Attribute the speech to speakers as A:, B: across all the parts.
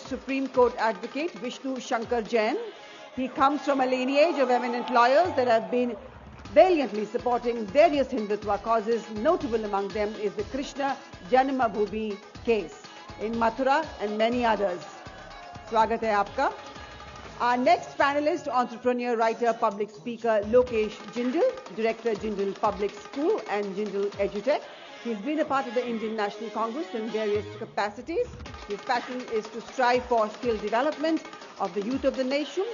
A: Supreme Court advocate Vishnu Shankar Jain. He comes from a lineage of eminent lawyers that have been valiantly supporting various Hindutva causes. Notable among them is the Krishna Janmabhoomi case in Mathura and many others. Swagat hai aapka. Our next panelist, entrepreneur, writer, public speaker Lokesh Jindal, director Jindal Public School and Jindal Edutech. He's been a part of the Indian National Congress in various capacities. His passion is to strive for skill development of the youth of the nation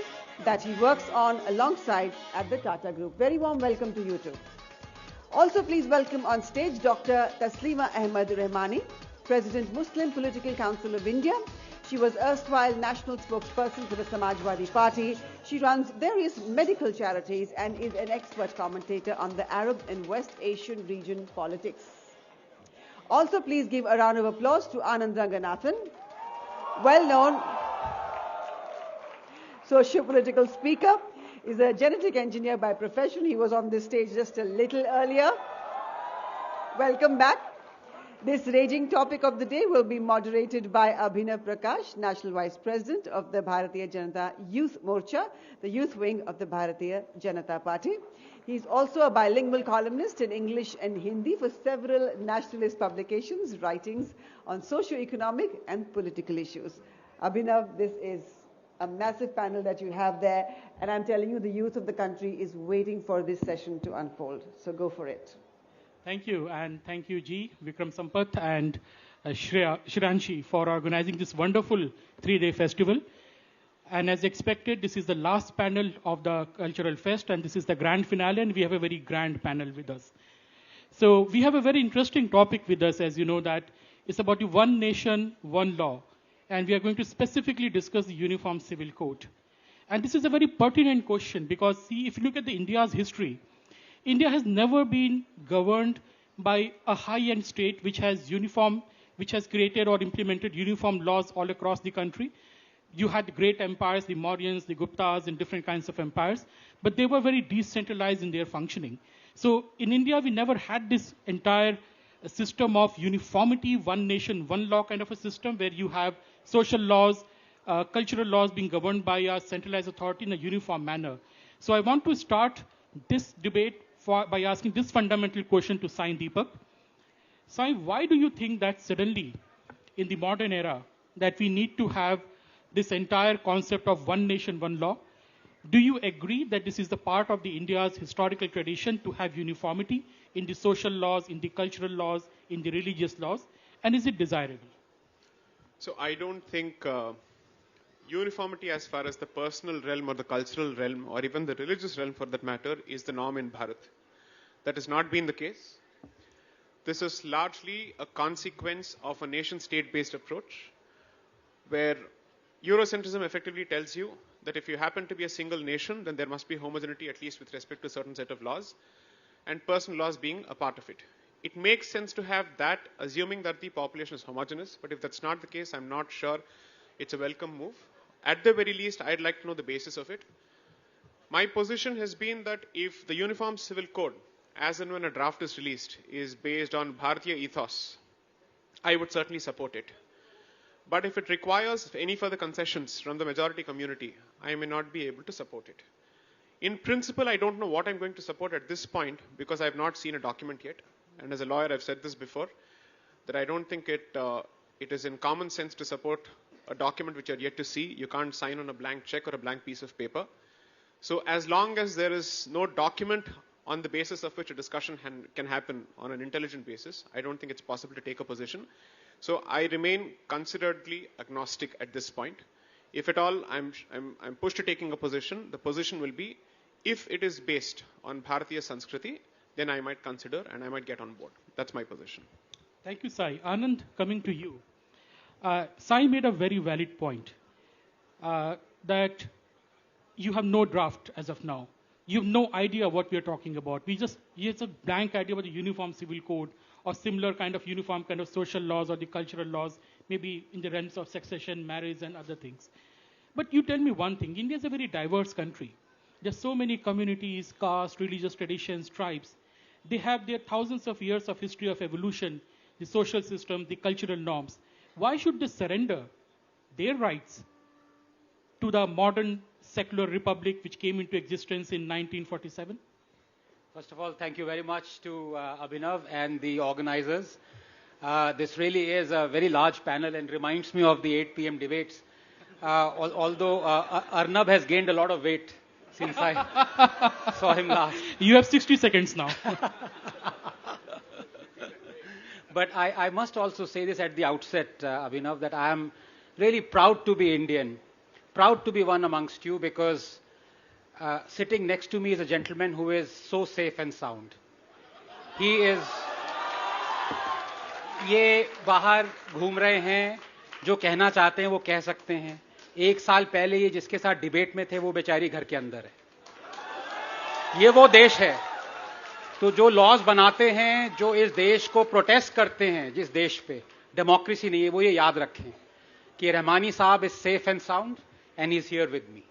A: that he works on alongside at the Tata Group. Very warm welcome to you too. Also please welcome on stage Dr. Taslim Ahmed Rehmani, President Muslim Political Council of India. She was erstwhile national spokesperson for the Samajwadi Party. She runs various medical charities and is an expert commentator on the Arab and West Asian region politics. Also, please give a round of applause to Anand Ranganathan, well-known socio-political speaker. Is a genetic engineer by profession. He was on this stage just a little earlier. Welcome back. This raging topic of the day will be moderated by Abhinav Prakash, National Vice President of the Bharatiya Janata Youth Morcha, the youth wing of the Bharatiya Janata Party. He's also a bilingual columnist in English and Hindi for several nationalist publications, writings on socio-economic and political issues. Abhinav, this is a massive panel that you have there, and I'm telling you, the youth of the country is waiting for this session to unfold. So go for it.
B: Thank you, and thank you, G, Vikram Sampath, and Shriranshi for organizing this wonderful three-day festival. And as expected, this is the last panel of the Cultural Fest, and this is the grand finale, and we have a very grand panel with us. So we have a very interesting topic with us, as you know, that it's about the one nation, one law. And we are going to specifically discuss the Uniform Civil Code. And this is a very pertinent question because, see, if you look at the India's history, India has never been governed by a high-end state which has created or implemented uniform laws all across the country. You had great empires, the Mauryans, the Guptas, and different kinds of empires, but they were very decentralized in their functioning. So in India, we never had this entire system of uniformity, one nation, one law kind of a system where you have social laws, cultural laws being governed by a centralized authority in a uniform manner. So I want to start this debate by asking this fundamental question to Sai Deepak. Sai, why do you think that suddenly, in the modern era, that we need to have this entire concept of one nation, one law? Do you agree that this is the part of the India's historical tradition to have uniformity in the social laws, in the cultural laws, in the religious laws? And is it desirable?
C: So I don't think uniformity as far as the personal realm or the cultural realm or even the religious realm for that matter is the norm in Bharat. That has not been the case. This is largely a consequence of a nation-state based approach where Eurocentrism effectively tells you that if you happen to be a single nation, then there must be homogeneity at least with respect to a certain set of laws, and personal laws being a part of it. It makes sense to have that, assuming that the population is homogeneous, but if that's not the case, I'm not sure it's a welcome move. At the very least, I'd like to know the basis of it. My position has been that if the Uniform Civil Code, as and when a draft is released, is based on Bharatiya ethos, I would certainly support it. But if it requires any further concessions from the majority community, I may not be able to support it. In principle, I don't know what I'm going to support at this point because I've not seen a document yet. And as a lawyer, I've said this before, that I don't think it is in common sense to support a document which you're yet to see. You can't sign on a blank check or a blank piece of paper. So as long as there is no document on the basis of which a discussion can happen on an intelligent basis, I don't think it's possible to take a position. So I remain consideredly agnostic at this point. If at all I'm pushed to taking a position, the position will be if it is based on Bharatiya Sanskriti, then I might consider and I might get on board. That's my position.
B: Thank you, Sai. Anand, coming to you. Sai made a very valid point that you have no draft as of now. You have no idea what we are talking about. It's a blank idea about the Uniform Civil Code or similar kind of uniform kind of social laws or the cultural laws, maybe in the realms of succession, marriage, and other things. But you tell me one thing. India is a very diverse country. There's so many communities, castes, religious traditions, tribes. They have their thousands of years of history of evolution, the social system, the cultural norms. Why should they surrender their rights to the modern secular republic which came into existence in 1947?
D: First of all, thank you very much to Abhinav and the organizers. This really is a very large panel and reminds me of the 8 p.m. debates. Although Arnab has gained a lot of weight since I saw him last.
B: You have 60 seconds now.
D: But I must also say this at the outset, Abhinav, that I am really proud to be Indian, proud to be one amongst you, because sitting next to me is a gentleman who is so safe and sound. He is... ये बाहर घूम रहे हैं, जो कहना चाहते हैं वो कह सकते हैं. 1 साल पहले ये जिसके साथ डिबेट में थे वो बेचारी घर के अंदर है. ये वो देश है. तो जो लॉज बनाते हैं, जो इस देश को प्रोटेस्ट करते हैं, जिस देश पे डेमोक्रेसी नहीं है, वो ये याद रखें कि रहमानी साहब is safe and sound and he is here with me.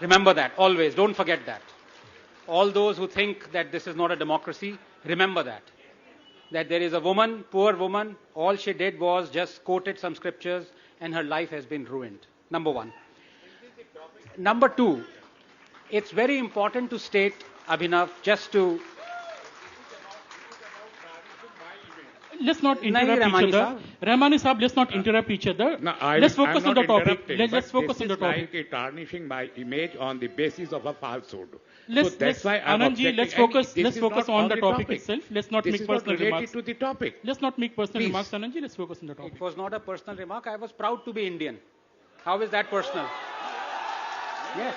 D: Remember that, always. Don't forget that. All those who think that this is not a democracy, remember that. That there is a woman, poor woman, all she did was just quoted some scriptures and her life has been ruined. Number one. Number two, it's very important to state, Abhinav, just to...
B: Let's not interrupt each other. Rehmani Saab, let's not interrupt each other.
E: No,
B: let's focus on the topic. Let's focus on the topic.
E: This is like tarnishing my image on the basis of a falsehood.
B: Let's focus on the topic itself. Let's not make personal remarks.
E: To the topic.
B: Let's not make personal remarks, Anand ji. Let's focus on the topic.
D: It was not a personal remark. I was proud to be Indian. How is that personal? Yes.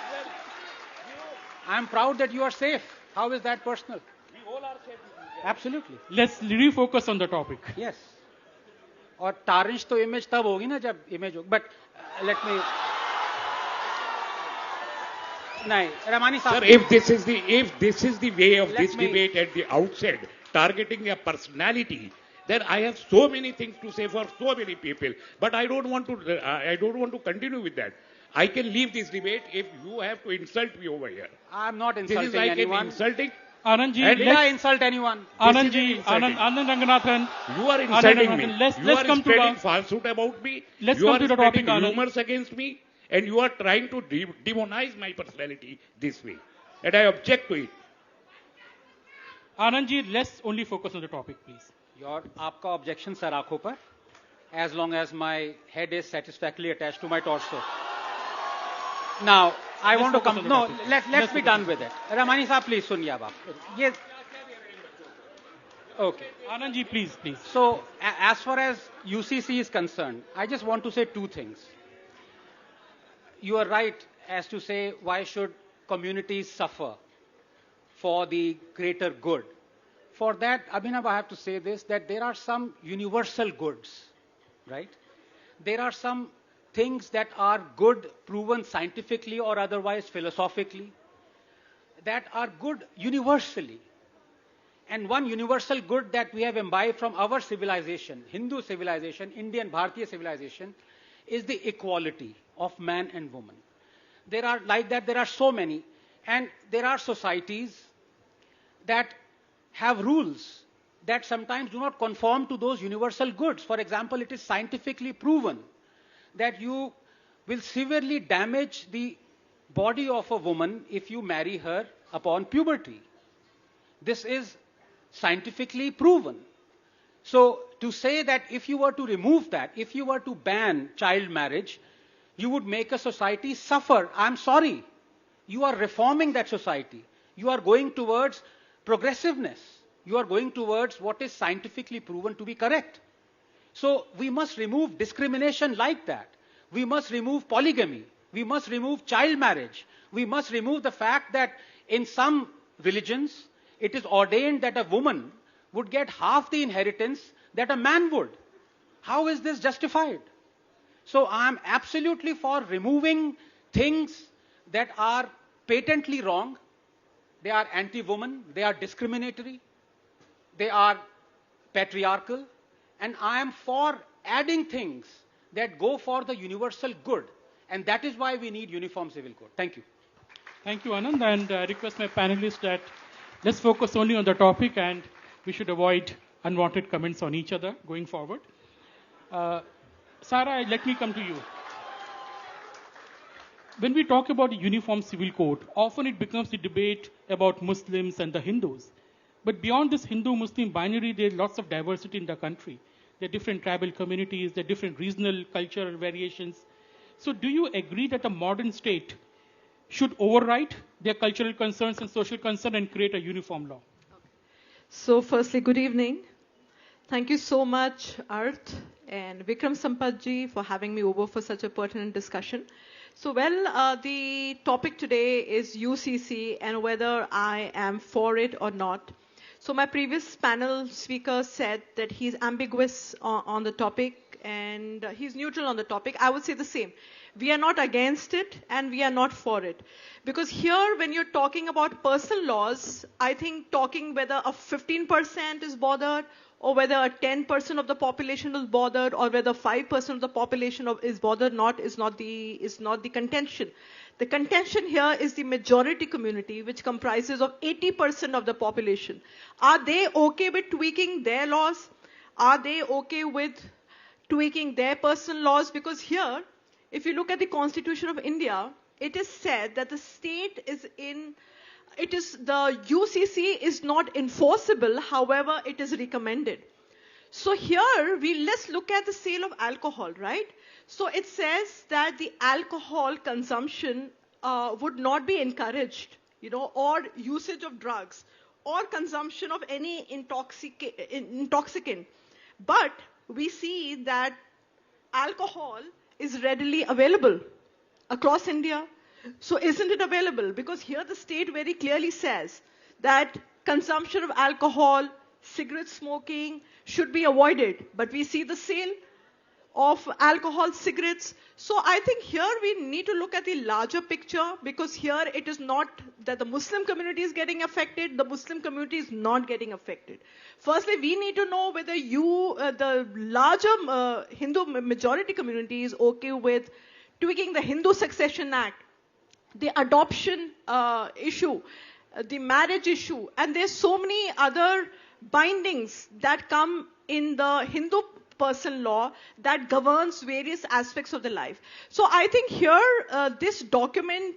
D: I am proud that you are safe. How is that personal? We all are safe. Absolutely.
B: Let's refocus on the topic.
D: Yes. और tarnish तो image तब होगी ना जब image होगी. But let me. नहीं, Rehmani साहब.
E: Sir, if this is the way of this debate at the outset, targeting a personality, then I have so many things to say for so many people. But I don't want to continue with that. I can leave this debate if you have to insult me over here.
D: I am not insulting
E: anyone. This is like
D: anyone.
E: Insulting.
B: Anand ji,
D: did I insult anyone?
B: Anand ji, Anand Ranganathan.
E: You are insulting me.
B: Let's
E: come to spreading falsehood about me.
B: Let's
E: you
B: come
E: are
B: to the topic,
E: spreading rumors against me. And you are trying to demonize my personality this way. And I object to it.
B: Anand ji, let's only focus on the topic, please.
D: आपका objection sir आंखों पर, as long as my head is satisfactorily attached to my torso. Now, I want to come. No, let's be done with it. Rehmani साहब, please सुनिए अब आप. Yes. Okay.
B: Anand ji, please.
D: So, as far as UCC is concerned, I just want to say two things. You are right as to say why should communities suffer for the greater good. For that, Abhinav, I have to say this, that there are some universal goods, right? There are some things that are good, proven scientifically or otherwise philosophically, that are good universally. And one universal good that we have imbibed from our civilization, Hindu civilization, Indian, Bharatiya civilization, is the equality of man and woman. There are like that, there are so many. And there are societies that have rules that sometimes do not conform to those universal goods. For example, it is scientifically proven that you will severely damage the body of a woman if you marry her upon puberty. This is scientifically proven. So to say that if you were to remove that, if you were to ban child marriage, you would make a society suffer. I'm sorry. You are reforming that society. You are going towards progressiveness. You are going towards what is scientifically proven to be correct. So we must remove discrimination like that. We must remove polygamy. We must remove child marriage. We must remove the fact that in some religions, it is ordained that a woman would get half the inheritance that a man would. How is this justified? So I am absolutely for removing things that are patently wrong. They are anti-woman, they are discriminatory, they are patriarchal, and I am for adding things that go for the universal good. And that is why we need uniform civil code. Thank you.
B: Thank you, Anand. And I request my panelists that let's focus only on the topic and we should avoid unwanted comments on each other going forward. Saira, let me come to you. When we talk about a uniform civil code, often it becomes a debate about Muslims and the Hindus. But beyond this Hindu-Muslim binary, there's lots of diversity in the country. There are different tribal communities, there are different regional cultural variations. So do you agree that a modern state should override their cultural concerns and social concerns and create a uniform law?
F: So firstly, good evening. Thank you so much, Arth and Vikram Sampath-ji, for having me over for such a pertinent discussion. So, the topic today is UCC and whether I am for it or not. So my previous panel speaker said that he's ambiguous on the topic and he's neutral on the topic. I would say the same. We are not against it and we are not for it. Because here, when you're talking about personal laws, I think talking whether a 15% is bothered or whether a 10% of the population is bothered or whether 5% of the population is bothered is not the contention. The contention here is the majority community, which comprises of 80% of the population. Are they okay with tweaking their laws? Are they okay with tweaking their personal laws? Because here, if you look at the Constitution of India, it is said that the UCC is not enforceable, however, it is recommended. So here, let's look at the sale of alcohol, right? So it says that the alcohol consumption would not be encouraged, or usage of drugs, or consumption of any intoxicant. But we see that alcohol is readily available across India. So isn't it available? Because here the state very clearly says that consumption of alcohol, cigarette smoking should be avoided. But we see the sale of alcohol, cigarettes. So I think here we need to look at the larger picture, because here it is not that the Muslim community is getting affected, the Muslim community is not getting affected. Firstly, we need to know whether the larger Hindu majority community is okay with tweaking the Hindu Succession Act, the adoption issue, the marriage issue, and there's so many other bindings that come in the Hindu personal law that governs various aspects of the life. So I think here this document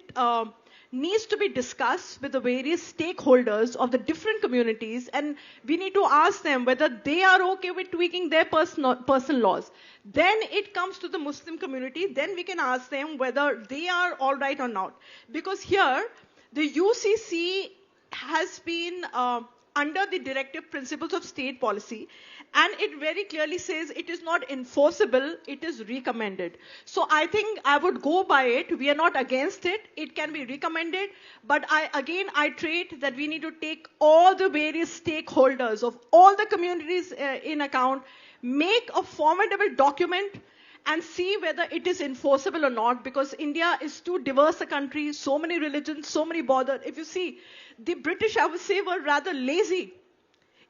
F: needs to be discussed with the various stakeholders of the different communities, and we need to ask them whether they are okay with tweaking their personal laws. Then it comes to the Muslim community, then we can ask them whether they are all right or not. Because here, the UCC has been under the directive principles of state policy, and it very clearly says it is not enforceable, it is recommended. So I think I would go by it. We are not against it. It can be recommended. But I trade that we need to take all the various stakeholders of all the communities in account, make a formidable document, and see whether it is enforceable or not, because India is too diverse a country, so many religions, so many borders. If you see, the British, I would say, were rather lazy.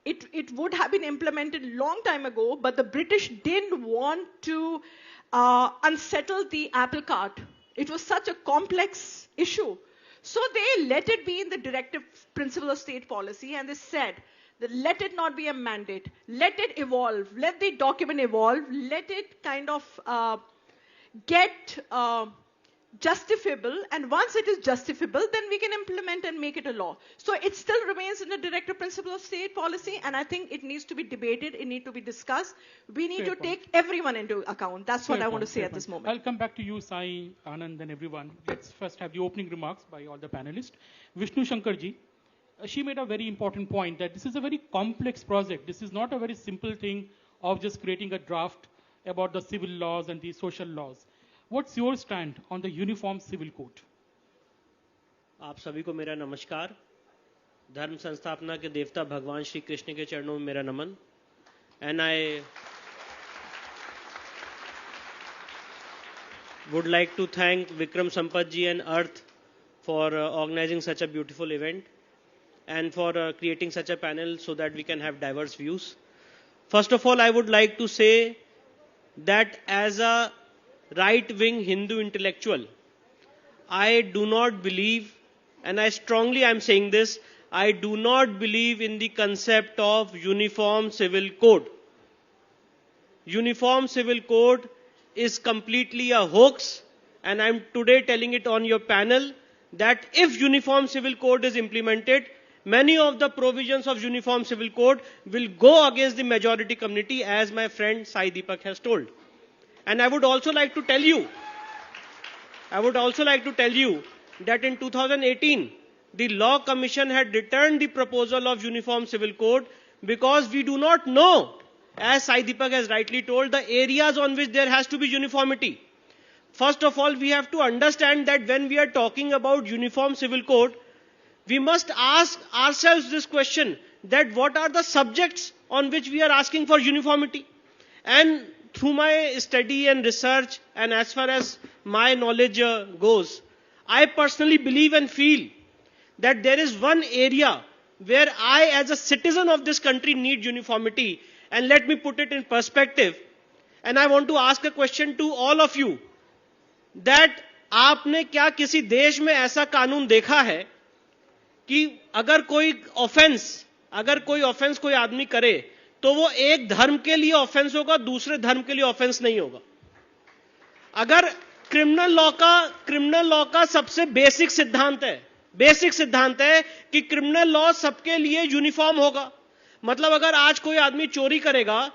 F: It would have been implemented a long time ago, but the British didn't want to unsettle the apple cart. It was such a complex issue. So they let it be in the directive principle of state policy, and they said that let it not be a mandate. Let it evolve. Let the document evolve. Let it kind of get justifiable, and once it is justifiable, then we can implement and make it a law. So it still remains in the directive principle of state policy, and I think it needs to be debated, it needs to be discussed. We need to take everyone into account. That's what I want to say at this moment.
B: I'll come back to you, Sai, Anand, and everyone. Let's first have the opening remarks by all the panelists. Vishnu Shankar-ji, she made a very important point that this is a very complex project. This is not a very simple thing of just creating a draft about the civil laws and the social laws. What's your stand on the uniform civil code?
G: आप सभी को मेरा नमस्कार. धर्म संस्थापना के देवता भगवान श्री कृष्ण के चरणों में मेरा नमन. And I would like to thank Vikram Sampath ji and Arth for organizing such a beautiful event and for creating such a panel so that we can have diverse views. First of all, I would like to say that as a right-wing Hindu intellectual, I do not believe, and I strongly am saying this, I do not believe in the concept of uniform civil code. Uniform civil code is completely a hoax, and I'm today telling it on your panel that if Uniform Civil Code is implemented, many of the provisions of Uniform Civil Code will go against the majority community, as my friend Sai Deepak has told. And I would also like to tell you that in 2018, the Law Commission had returned the proposal of Uniform Civil Code because we do not know, as Sai Deepak has rightly told, the areas on which there has to be uniformity. First of all, we have to understand that when we are talking about Uniform Civil Code, we must ask ourselves this question, that what are the subjects on which we are asking for uniformity? And through my study and research, and as far as my knowledge goes, I personally believe and feel that there is one area where I, as a citizen of this country, need uniformity. And let me put it in perspective. And I want to ask a question to all of you, that आपने क्या किसी देश में ऐसा कानून देखा है कि अगर कोई ऑफेंस कोई आदमी करे तो वो एक धर्म के लिए ऑफेंस होगा, दूसरे धर्म के लिए ऑफेंस नहीं होगा? अगर क्रिमिनल लॉ का सबसे बेसिक सिद्धांत है कि क्रिमिनल लॉ सबके लिए यूनिफॉर्म होगा. मतलब अगर आज कोई आदमी चोरी करेगा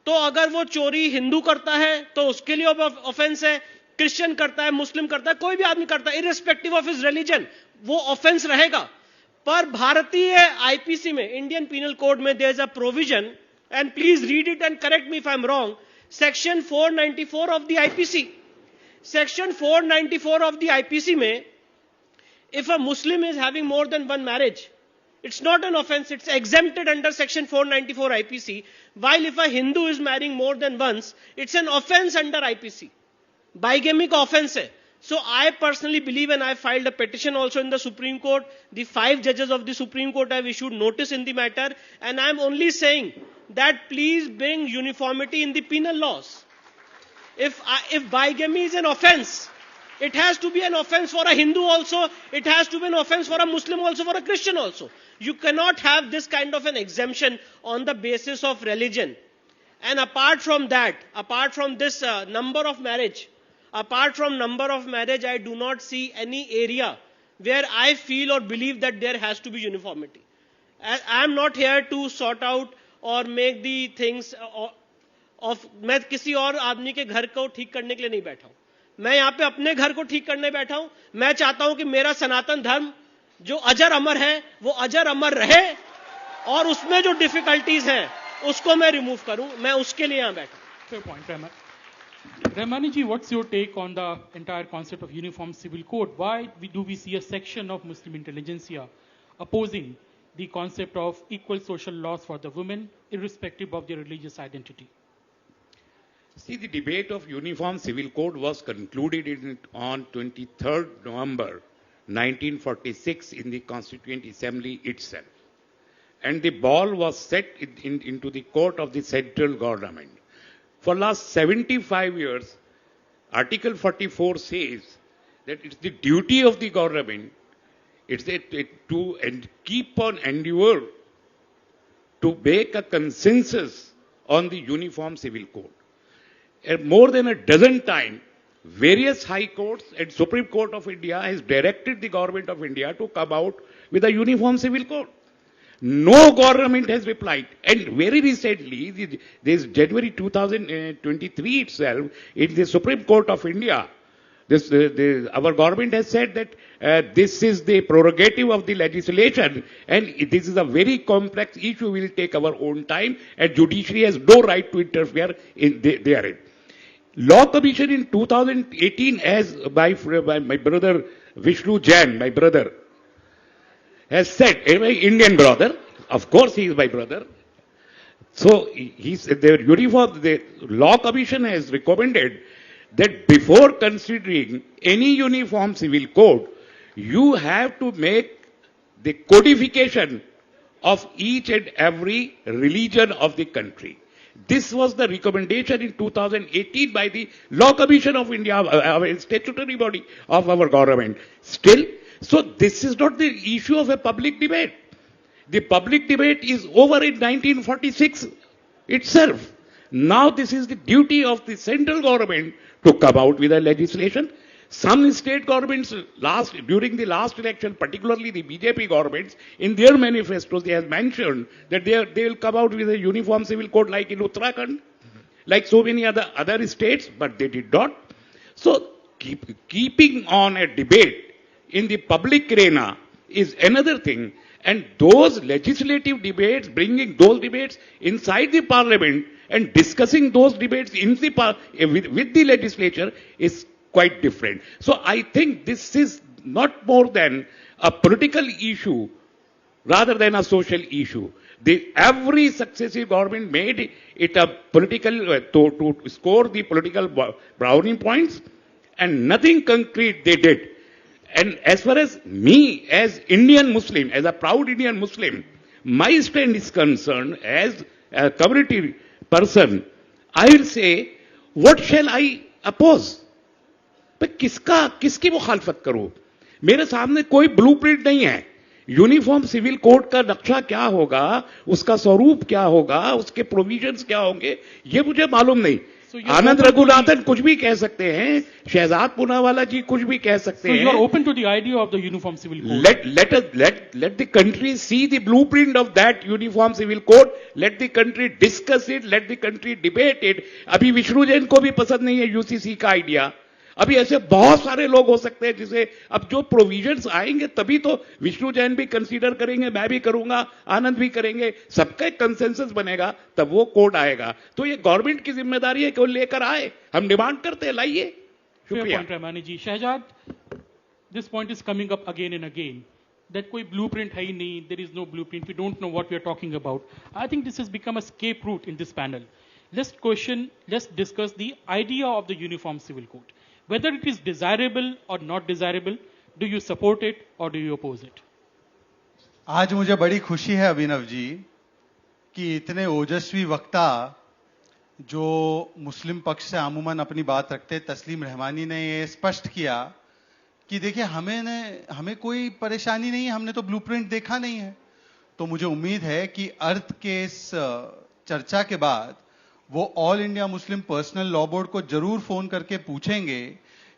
G: तो अगर वो चोरी हिंदू करता है तो उसके लिए ऑफेंस है, क्रिश्चियन करता है, मुस्लिम करता है, कोई भी आदमी करता है, इररिस्पेक्टिव ऑफ हिज रिलीजन, वो ऑफेंस रहेगा. पर भारतीय आईपीसी में, इंडियन पीनल कोड में, there is a provision, and please read it and correct me if I am wrong, section 494 of the IPC. Section 494 of the IPC में, if a Muslim is having more than one marriage, it's not an offense, it's exempted under section 494 IPC, while if a Hindu is marrying more than once, it's an offense under IPC. Bigamy का offense है. So I personally believe, and I filed a petition also in the Supreme Court, the 5 judges of the Supreme Court have issued notice in the matter, and I'm only saying that please bring uniformity in the penal laws. If bigamy is an offense, it has to be an offense for a Hindu also, it has to be an offense for a Muslim also, for a Christian also. You cannot have this kind of an exemption on the basis of religion. And apart from that, apart from this number of marriage, I do not see any area where I feel or believe that there has to be uniformity. I am not here to sort out or make the things of, मैं किसी और आदमी के घर को ठीक करने के लिए नहीं बैठा हूं. मैं यहां पे अपने घर को ठीक करने बैठा हूं. मैं चाहता हूं कि मेरा सनातन धर्म जो अजर अमर है वो अजर अमर रहे, और उसमें जो डिफिकल्टीज हैं उसको मैं रिमूव करूं. मैं उसके लिए यहां बैठा हूं.
B: Fair point, Rehmani ji, what's your take on the entire concept of Uniform Civil Code? Why do we see a section of Muslim intelligentsia opposing the concept of equal social laws for the women, irrespective of their religious identity?
E: See, the debate of Uniform Civil Code was concluded on 23rd November 1946 in the Constituent Assembly itself. And the ball was set into the court of the central government. For last 75 years, Article 44 says that it's the duty of the government, to keep on endeavor to make a consensus on the Uniform Civil Code. And more than a dozen times, various high courts and Supreme Court of India has directed the government of India to come out with a Uniform Civil Code. No government has replied. And very recently, this January 2023 itself, in the Supreme Court of India, our government has said that this is the prerogative of the legislation, and this is a very complex issue. We will take our own time, and judiciary has no right to interfere therein. Law Commission in 2018, as by my brother Vishnu Jain, my brother, has said, my Indian brother, of course he is my brother. So he said the Law Commission has recommended that before considering any Uniform Civil Code, you have to make the codification of each and every religion of the country. This was the recommendation in 2018 by the Law Commission of India, our statutory body of our government. Still, so this is not the issue of a public debate. The public debate is over in 1946 itself. Now this is the duty of the central government to come out with a legislation. Some state governments during the last election, particularly the BJP governments, in their manifestos, they have mentioned that they will come out with a uniform civil code like in Uttarakhand, like so many other states, but they did not. So keeping on a debate in the public arena is another thing. And those legislative debates, bringing those debates inside the parliament and discussing those debates in with the legislature is quite different. So I think this is not more than a political issue rather than a social issue. Every successive government made it a political, to score the political brownie points, and nothing concrete they did. And as far as me, as Indian Muslim, as a proud Indian Muslim, my stand is concerned, as a community person, I will say, what shall I oppose? but किसकी मुखालफत करूं? मेरे सामने कोई blueprint नहीं है. Uniform civil code का नक्शा क्या होगा, उसका स्वरूप क्या होगा, उसके प्रोविजंस क्या होंगे, ये मुझे मालूम नहीं. आनंद रघुनाथन कुछ भी कह सकते हैं, शहजाद पूनावाला जी कुछ भी कह सकते हैं.
B: So you are open to the idea of the uniform civil code.
E: Let the country see the blueprint of that uniform civil code. Let the country discuss it. Let the country debate it. अभी विष्णु जैन को भी पसंद नहीं है UCC का idea. अभी ऐसे बहुत सारे लोग हो सकते हैं जिसे अब जो प्रोविजंस आएंगे तभी तो विष्णु जैन भी कंसीडर करेंगे, मैं भी करूंगा, आनंद भी करेंगे, सबका एक कंसेंसस बनेगा, तब वो कोड आएगा. तो ये गवर्नमेंट की जिम्मेदारी है कि वो लेकर आए. हम डिमांड करते हैं, लाइए. शुक्रिया.
B: Rahmani ji. Shahzad, this point is coming up again and again that कोई blueprint है ही नहीं, there is no blueprint, we don't know what we are talking about. I think this has become a scapegoat in this panel. Let's discuss the idea of the uniform civil code. Whether it is desirable or not desirable, do you support it or do you oppose it?
H: आज मुझे बड़ी खुशी है अभिनव जी कि इतने ओजस्वी वक्ता जो मुस्लिम पक्ष से अमूमन अपनी बात रखते हैं, तस्लीम रहमानी ने ये स्पष्ट किया कि देखिए हमें कोई परेशानी नहीं है, हमने तो ब्लूप्रिंट देखा नहीं है. तो मुझे उम्मीद है कि अर्थ के इस चर्चा के बाद वो all India Muslim personal law board को जरूर फोन करके पूछेंगे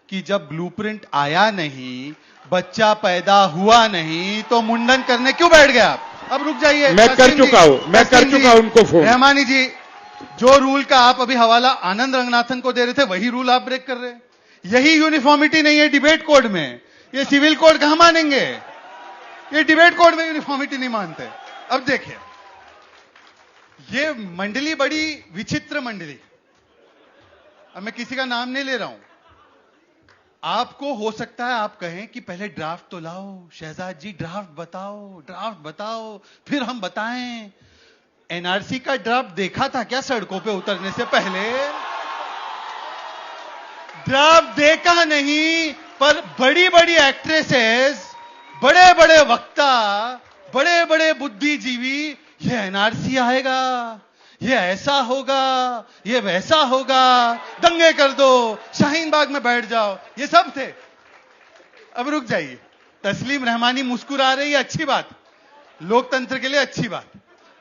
H: कि जब ब्लूप्रिंट आया नहीं, बच्चा पैदा हुआ नहीं, तो मुंडन करने क्यों बैठ गया आप? अब रुक जाइए.
E: मैं कर चुका हूं उनको फोन.
H: रहमानी जी, जो रूल का आप अभी हवाला आनंद रंगनाथन को दे रहे थे, वही रूल आप ब्रेक कर रहे हैं. यही यूनिफॉर्मिटी नहीं है डिबेट कोड में. ये सिविल कोड कहां मानेंगे? ये डिबेट कोड में यूनिफॉर्मिटी नहीं मानते. अब देखिए, ये मंडली बड़ी विचित्र मंडली. अब मैं किसी का नाम नहीं ले रहा हूं. आपको हो सकता है आप कहें कि पहले ड्राफ्ट तो लाओ, शहजाद जी ड्राफ्ट बताओ, फिर हम बताएं. एनआरसी का ड्राफ्ट देखा था क्या सड़कों पे उतरने से पहले? ड्राफ्ट देखा नहीं, पर बड़ी बड़ी एक्ट्रेसेस, बड़े बड़े वक्ता, बड़े बड़े बुद्धिजीवी, ये एनआरसी आएगा, ये ऐसा होगा, ये वैसा होगा, दंगे कर दो, शाहीन बाग में बैठ जाओ, ये सब थे. अब रुक जाइए. तस्लीम रहमानी मुस्कुरा रही है, अच्छी बात, लोकतंत्र के लिए अच्छी बात.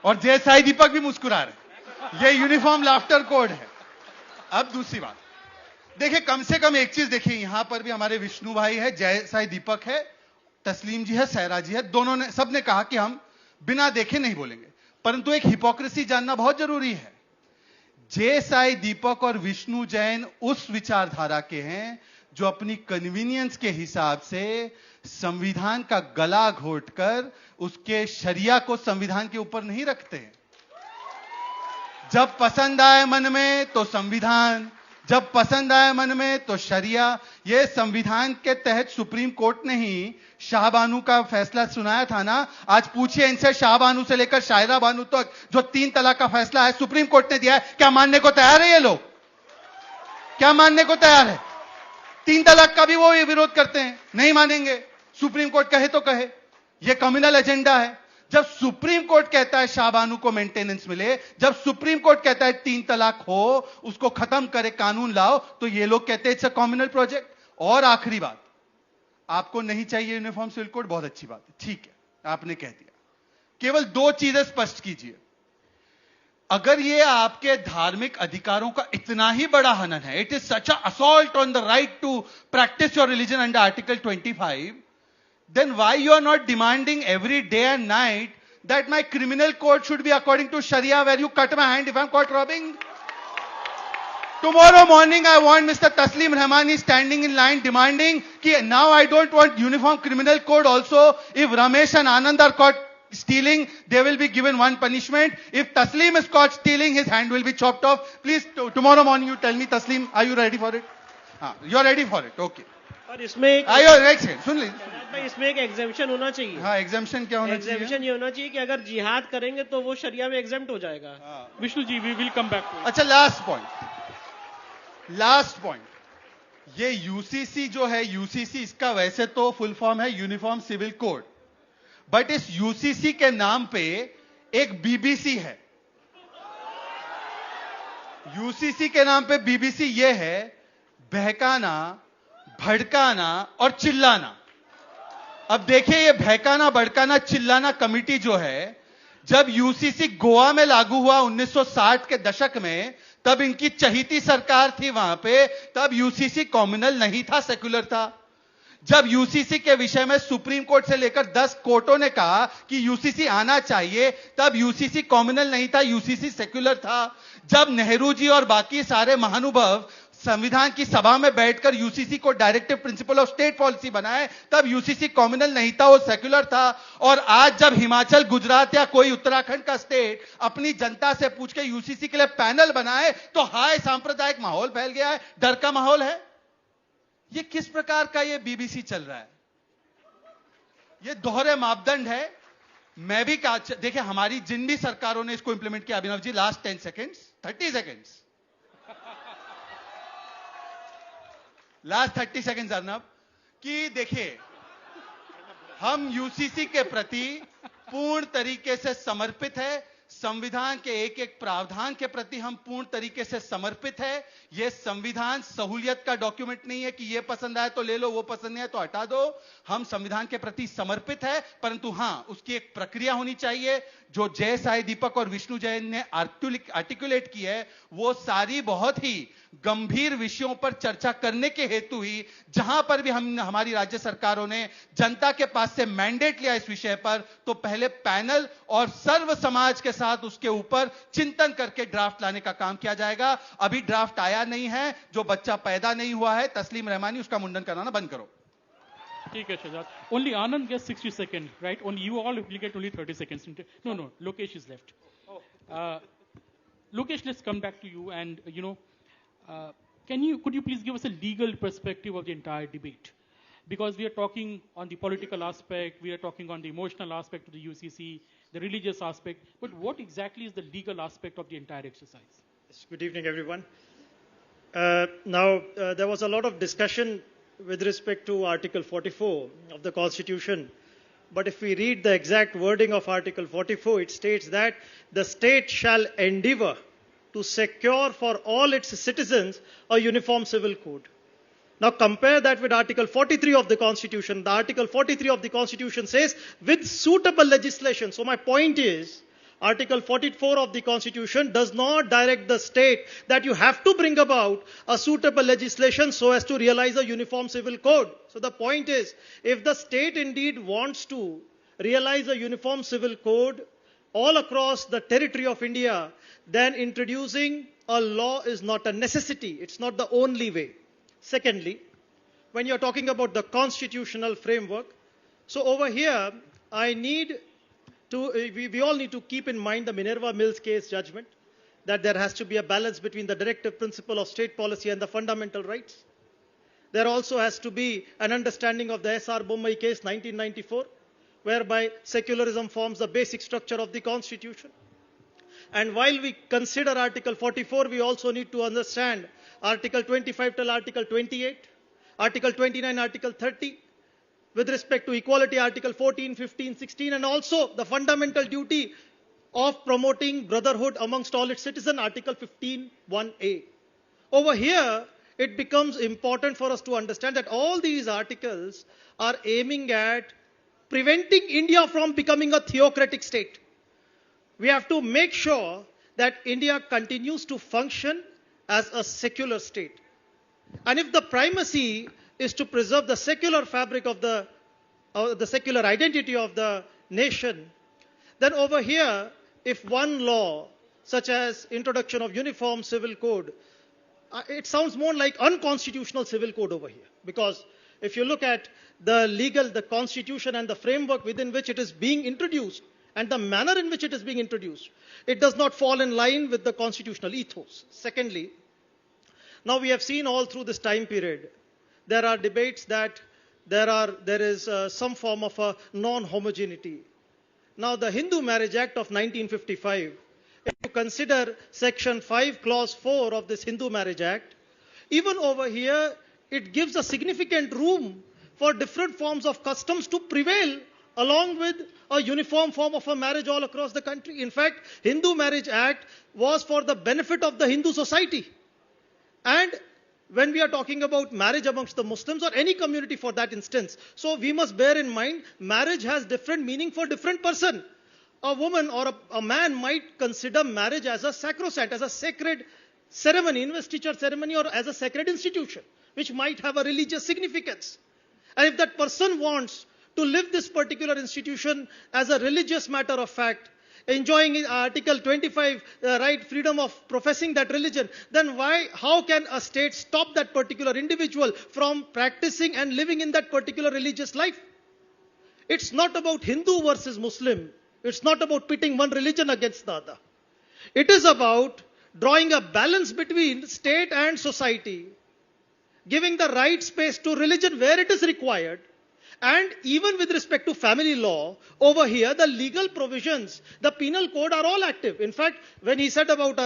H: और जय साई दीपक भी मुस्कुरा रहे. ये यूनिफॉर्म लाफ्टर कोड है. अब दूसरी बात देखिए, कम से कम एक चीज देखिए, यहां पर भी हमारे विष्णु भाई है, जय साई दीपक है, तस्लीम जी है, सायरा जी है, दोनों ने सबने कहा कि हम बिना देखे नहीं बोलेंगे. परंतु एक हिपोक्रेसी जानना बहुत जरूरी है. जय साई दीपक और विष्णु जैन उस विचारधारा के हैं जो अपनी कन्वीनियंस के हिसाब से संविधान का गला घोटकर उसके शरिया को संविधान के ऊपर नहीं रखते. जब पसंद आए मन में तो संविधान, जब पसंद आए मन में तो शरिया. ये संविधान के तहत सुप्रीम कोर्ट ने ही शाहबानू का फैसला सुनाया था ना. आज पूछिए इनसे, शाहबानू से लेकर शायरा बानू तक जो 3 तलाक का फैसला है सुप्रीम कोर्ट ने दिया है, क्या मानने को तैयार है ये लोग? क्या मानने को तैयार है? 3 तलाक का भी वो विरोध करते हैं, नहीं मानेंगे. सुप्रीम कोर्ट कहे तो कहे, ये कम्युनल एजेंडा है. जब सुप्रीम कोर्ट कहता है शाहबानू को मेंटेनेंस मिले, जब सुप्रीम कोर्ट कहता है 3 तलाक हो, उसको खत्म करे, कानून लाओ, तो ये लोग कहते हैं इट्स अ कम्युनल प्रोजेक्ट. और आखिरी बात, आपको नहीं चाहिए यूनिफॉर्म सिविल कोड, बहुत अच्छी बात है, ठीक है, आपने कह दिया. केवल 2 चीजें स्पष्ट कीजिए. अगर ये आपके धार्मिक अधिकारों का इतना ही बड़ा हनन है, it is such assault on the right to practise your religion under article 25, then why you are not demanding every day and night that my criminal code should be according to Sharia, where you cut my hand if I'm caught robbing? Tomorrow morning I want Mr. Taslim Rehmani standing in line demanding that now I don't want uniform criminal code also. If Ramesh and Anand are caught stealing, they will be given one punishment. If Taslim is caught stealing, his hand will be chopped off. Please, tomorrow morning you tell me, Taslim, are you ready for it? You are ready for it, okay.
G: और इसमें
H: सुन ली
G: भाई, इसमें एक exemption होना चाहिए.
H: हाँ, exemption क्या होना चाहिए?
G: एग्जेम्पशन ये होना चाहिए कि अगर जिहाद करेंगे तो वो शरिया में एग्जेम्प्ट हो जाएगा.
B: Vishnu ji, we will come back.
H: अच्छा, लास्ट पॉइंट, ये यूसीसी जो है, यूसीसी इसका वैसे तो फुल फॉर्म है यूनिफॉर्म सिविल कोड, बट इस यूसीसी के नाम पे एक बीबीसी है. यूसीसी के नाम पे बीबीसी ये है बहकाना, भड़काना और चिल्लाना. अब देखिए, ये बहकाना, भड़काना, चिल्लाना कमिटी जो है, जब यूसीसी गोवा में लागू हुआ 1960 के दशक में, तब इनकी चहीती सरकार थी वहां पे, तब यूसीसी कॉम्युनल नहीं था, सेक्युलर था. जब यूसीसी के विषय में सुप्रीम कोर्ट से लेकर 10 कोर्टों ने कहा कि यूसीसी आना चाहिए, तब यूसीसी कॉम्युनल नहीं था, यूसीसी सेक्युलर था. जब नेहरू जी और बाकी सारे महानुभाव संविधान की सभा में बैठकर यूसीसी को directive principle of state policy बनाए, तब यूसीसी कॉम्युनल नहीं था, वो सेक्युलर था. और आज जब हिमाचल, गुजरात या कोई उत्तराखंड का स्टेट अपनी जनता से पूछ के यूसीसी के लिए पैनल बनाए, तो हाय सांप्रदायिक माहौल फैल गया है, डर का माहौल है. ये किस प्रकार का ये बीबीसी चल रहा है? ये दोहरे मापदंड है. मैं भी कहा, देखिए हमारी जिन भी सरकारों ने इसको इंप्लीमेंट किया, Abhinav ji, last 10 seconds, 30 seconds, last 30 seconds Arnab, कि देखिए हम यूसीसी के प्रति पूर्ण तरीके से समर्पित है. संविधान के एक एक प्रावधान के प्रति हम पूर्ण तरीके से समर्पित है. यह संविधान सहूलियत का डॉक्यूमेंट नहीं है कि यह पसंद आए तो ले लो, वो पसंद नहीं आए तो हटा दो. हम संविधान के प्रति समर्पित है, परंतु हां, उसकी एक प्रक्रिया होनी चाहिए. जो जय, साई दीपक और विष्णु जैन ने आर्टिकुलेट की है, वो सारी बहुत ही गंभीर विषयों पर चर्चा करने के हेतु ही, जहां पर भी हमारी राज्य सरकारों ने जनता के पास से मैंडेट लिया इस विषय पर, तो पहले पैनल और सर्व समाज के साथ उसके ऊपर चिंतन करके ड्राफ्ट लाने का काम किया जाएगा. अभी ड्राफ्ट आया नहीं है. जो बच्चा पैदा नहीं हुआ है, तस्लीम रहमानी, उसका मुंडन कराना बंद करो.
B: ठीक है Shahzad. Only Anand gets 60 seconds, right? Only you all will get only 30 seconds. No, Lokesh is left. Lokesh, let's come back to you, and could you please give us a legal perspective of the entire debate? Because we are talking on the political aspect, we are talking on the emotional aspect of the UCC, the religious aspect, but what exactly is the legal aspect of the entire exercise?
I: Good evening, everyone. There was a lot of discussion with respect to Article 44 of the Constitution. But if we read the exact wording of Article 44, it states that the state shall endeavor to secure for all its citizens a uniform civil code. Now compare that with Article 43 of the Constitution. The Article 43 of the Constitution says, with suitable legislation. So my point is, Article 44 of the Constitution does not direct the state that you have to bring about a suitable legislation so as to realize a uniform civil code. So the point is, if the state indeed wants to realize a uniform civil code all across the territory of India, then introducing a law is not a necessity. It's not the only way. Secondly, when you're talking about the constitutional framework, so over here, we all need to keep in mind the Minerva Mills case judgment, that there has to be a balance between the directive principle of state policy and the fundamental rights. There also has to be an understanding of the S.R. Bommai case 1994, whereby secularism forms the basic structure of the Constitution. And while we consider Article 44, we also need to understand Article 25 till Article 28, Article 29, Article 30, with respect to equality, Article 14, 15, 16, and also the fundamental duty of promoting brotherhood amongst all its citizens, Article 15, 1A. Over here, it becomes important for us to understand that all these articles are aiming at preventing India from becoming a theocratic state. We have to make sure that India continues to function as a secular state. And if the primacy is to preserve the secular fabric of the secular identity of the nation, then over here, if one law, such as introduction of uniform civil code, it sounds more like unconstitutional civil code over here. Because if you look at the constitution and the framework within which it is being introduced, and the manner in which it is being introduced, it does not fall in line with the constitutional ethos. Secondly, now we have seen all through this time period, there are debates that there is some form of a non-homogeneity. Now the Hindu Marriage Act of 1955, if you consider section 5 clause 4 of this Hindu Marriage Act, even over here it gives a significant room for different forms of customs to prevail along with a uniform form of a marriage all across the country. In fact, Hindu Marriage Act was for the benefit of the Hindu society. And when we are talking about marriage amongst the Muslims or any community for that instance, so we must bear in mind marriage has different meaning for different person. A woman or a man might consider marriage as a sacrosanct, as a sacred ceremony, investiture ceremony, or as a sacred institution, which might have a religious significance. And if that person wants to live this particular institution as a religious matter of fact, enjoying Article 25 right, freedom of professing that religion, then how can a state stop that particular individual from practicing and living in that particular religious life? It's not about Hindu versus Muslim. It's not about pitting one religion against the other. It is about drawing a balance between state and society, giving the right space to religion where it is required. And even with respect to family law, over here, the legal provisions, the penal code are all active. In fact, when he said about